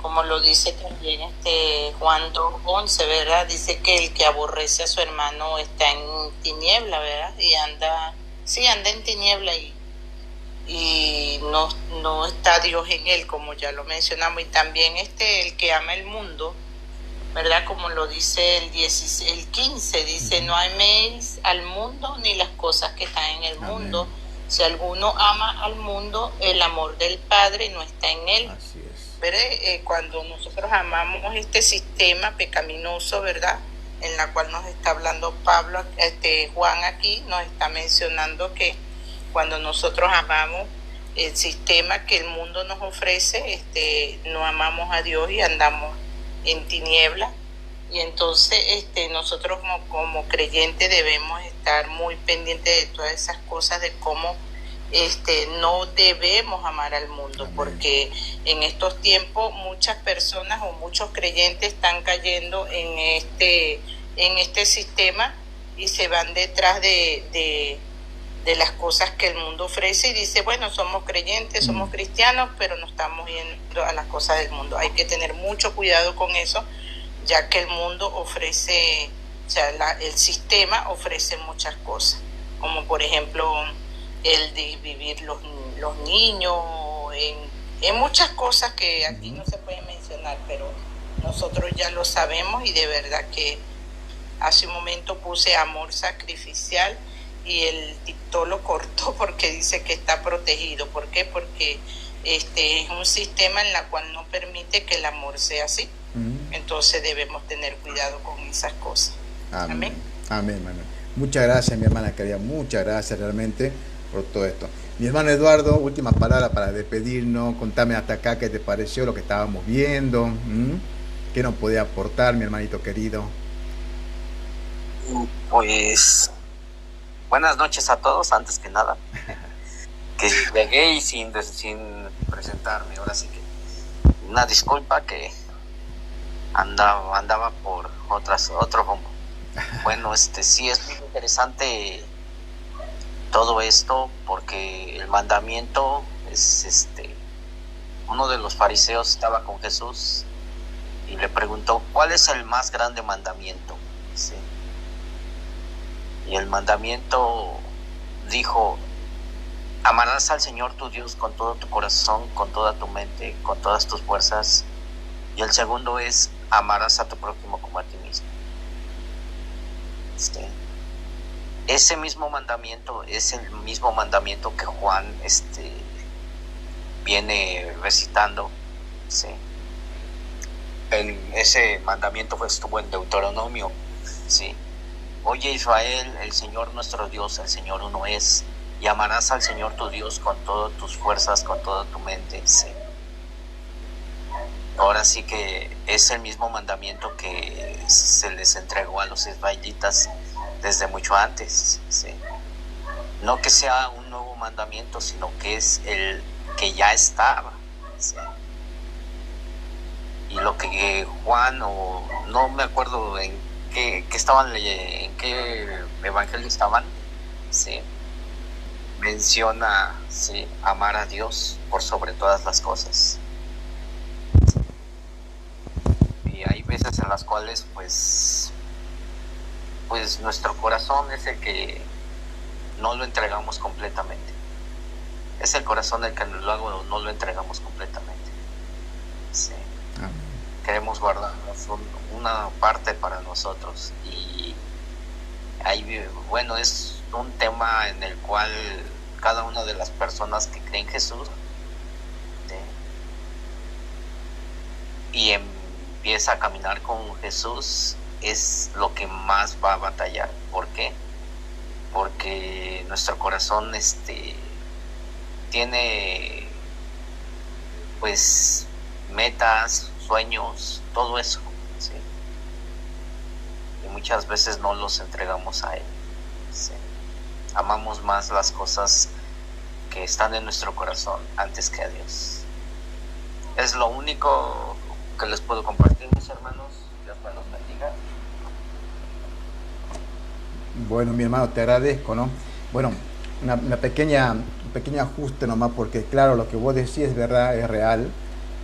Como lo dice también Juan 2:11, ¿verdad? Dice que el que aborrece a su hermano está en tiniebla, ¿verdad? Y anda en tiniebla y no está Dios en él, como ya lo mencionamos. Y también el que ama el mundo, ¿verdad? Como lo dice el 15, dice, no améis al mundo ni las cosas que están en el mundo. Amén. Si alguno ama al mundo, el amor del Padre no está en él. Así es. ¿Verdad? Cuando nosotros amamos este sistema pecaminoso, ¿verdad? En la cual nos está hablando Juan aquí, nos está mencionando que cuando nosotros amamos el sistema que el mundo nos ofrece, no amamos a Dios y andamos en tinieblas. Y entonces nosotros como creyentes debemos estar muy pendientes de todas esas cosas, de cómo no debemos amar al mundo. Amén. Porque en estos tiempos muchas personas o muchos creyentes están cayendo en este sistema y se van detrás de de las cosas que el mundo ofrece y dice, bueno, somos creyentes, somos cristianos, pero no estamos yendo a las cosas del mundo. Hay que tener mucho cuidado con eso, ya que el mundo ofrece, o sea, el sistema ofrece muchas cosas, como por ejemplo el de vivir los niños, en muchas cosas que aquí no se pueden mencionar, pero nosotros ya lo sabemos y de verdad que hace un momento puse amor sacrificial y el TikTok lo cortó porque dice que está protegido. ¿Por qué? Porque es un sistema en la cual no permite que el amor sea así. Entonces debemos tener cuidado con esas cosas. Amén. Amén, amén. Muchas gracias, mi hermana querida. Muchas gracias realmente por todo esto. Mi hermano Eduardo, última palabra para despedirnos. Contame hasta acá qué te pareció lo que estábamos viendo. ¿Qué nos podía aportar, mi hermanito querido? Pues buenas noches a todos, antes que nada. Que llegué y sin presentarme. Ahora sí que una disculpa que andaba por otro rumbo. Bueno, sí es muy interesante todo esto, porque el mandamiento es uno de los fariseos estaba con Jesús y le preguntó, ¿cuál es el más grande mandamiento? ¿Sí? Y el mandamiento dijo, amarás al Señor tu Dios con todo tu corazón, con toda tu mente, con todas tus fuerzas. Y el segundo es, amarás a tu prójimo como a ti mismo. ¿Sí? Ese mismo mandamiento es el mismo mandamiento que Juan viene recitando. ¿Sí? Ese mandamiento estuvo en Deuteronomio. ¿Sí? Oye Israel, el Señor nuestro Dios, el Señor uno es, y amarás al Señor tu Dios con todas tus fuerzas, con toda tu mente. ¿Sí? Ahora sí que es el mismo mandamiento que se les entregó a los israelitas desde mucho antes. ¿Sí? No que sea un nuevo mandamiento, sino que es el que ya estaba. ¿Sí? Y lo que Juan, o no me acuerdo en qué estaban leyendo, en qué evangelio estaban, ¿sí? Menciona, ¿sí?, amar a Dios por sobre todas las cosas. Y hay veces en las cuales pues nuestro corazón es el que no lo entregamos completamente. Es el corazón el que luego no lo entregamos completamente. Sí. Queremos guardarnos una parte para nosotros, y ahí, bueno, es un tema en el cual cada una de las personas que creen en Jesús, ¿sí?, y empieza a caminar con Jesús, es lo que más va a batallar. ¿Por qué? Porque nuestro corazón tiene pues metas, sueños, todo eso, ¿sí? Y muchas veces no los entregamos a Él, ¿sí? Amamos más las cosas que están en nuestro corazón antes que a Dios. Es lo único que les puedo compartir, mis hermanos. Dios me los bendiga. Bueno, mi hermano, te agradezco, ¿no? Bueno, un pequeño ajuste nomás, porque claro, lo que vos decís es verdad, es real.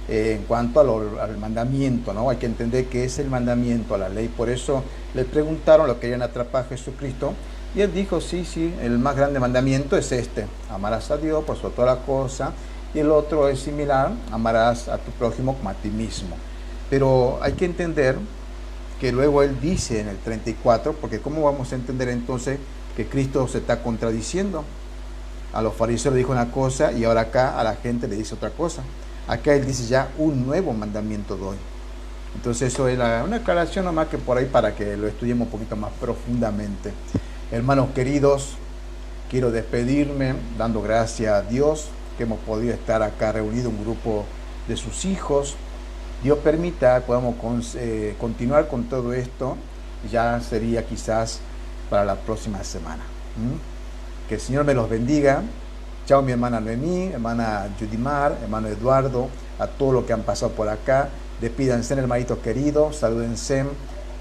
En cuanto al mandamiento, ¿no? Hay que entender que es el mandamiento a la ley. Por eso le preguntaron, lo querían atrapar a Jesucristo, y él dijo, sí, el más grande mandamiento es amarás a Dios por sobre toda la cosa, y el otro es similar, amarás a tu prójimo como a ti mismo. Pero hay que entender que luego él dice en el 34, porque ¿cómo vamos a entender entonces que Cristo se está contradiciendo? A los fariseos le dijo una cosa y ahora acá a la gente le dice otra cosa. Acá él dice ya un nuevo mandamiento doy. Entonces eso es una aclaración nomás, que por ahí para que lo estudiemos un poquito más profundamente. Hermanos queridos, quiero despedirme dando gracias a Dios que hemos podido estar acá reunido un grupo de sus hijos. Dios permita podamos continuar con todo esto, ya sería quizás para la próxima semana. Que el Señor me los bendiga. Chao mi hermana Noemí, hermana Judimar, hermano Eduardo, a todos los que han pasado por acá. Despídanse, hermanitos queridos, salúdense.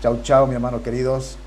Chao, chao, mi hermano queridos.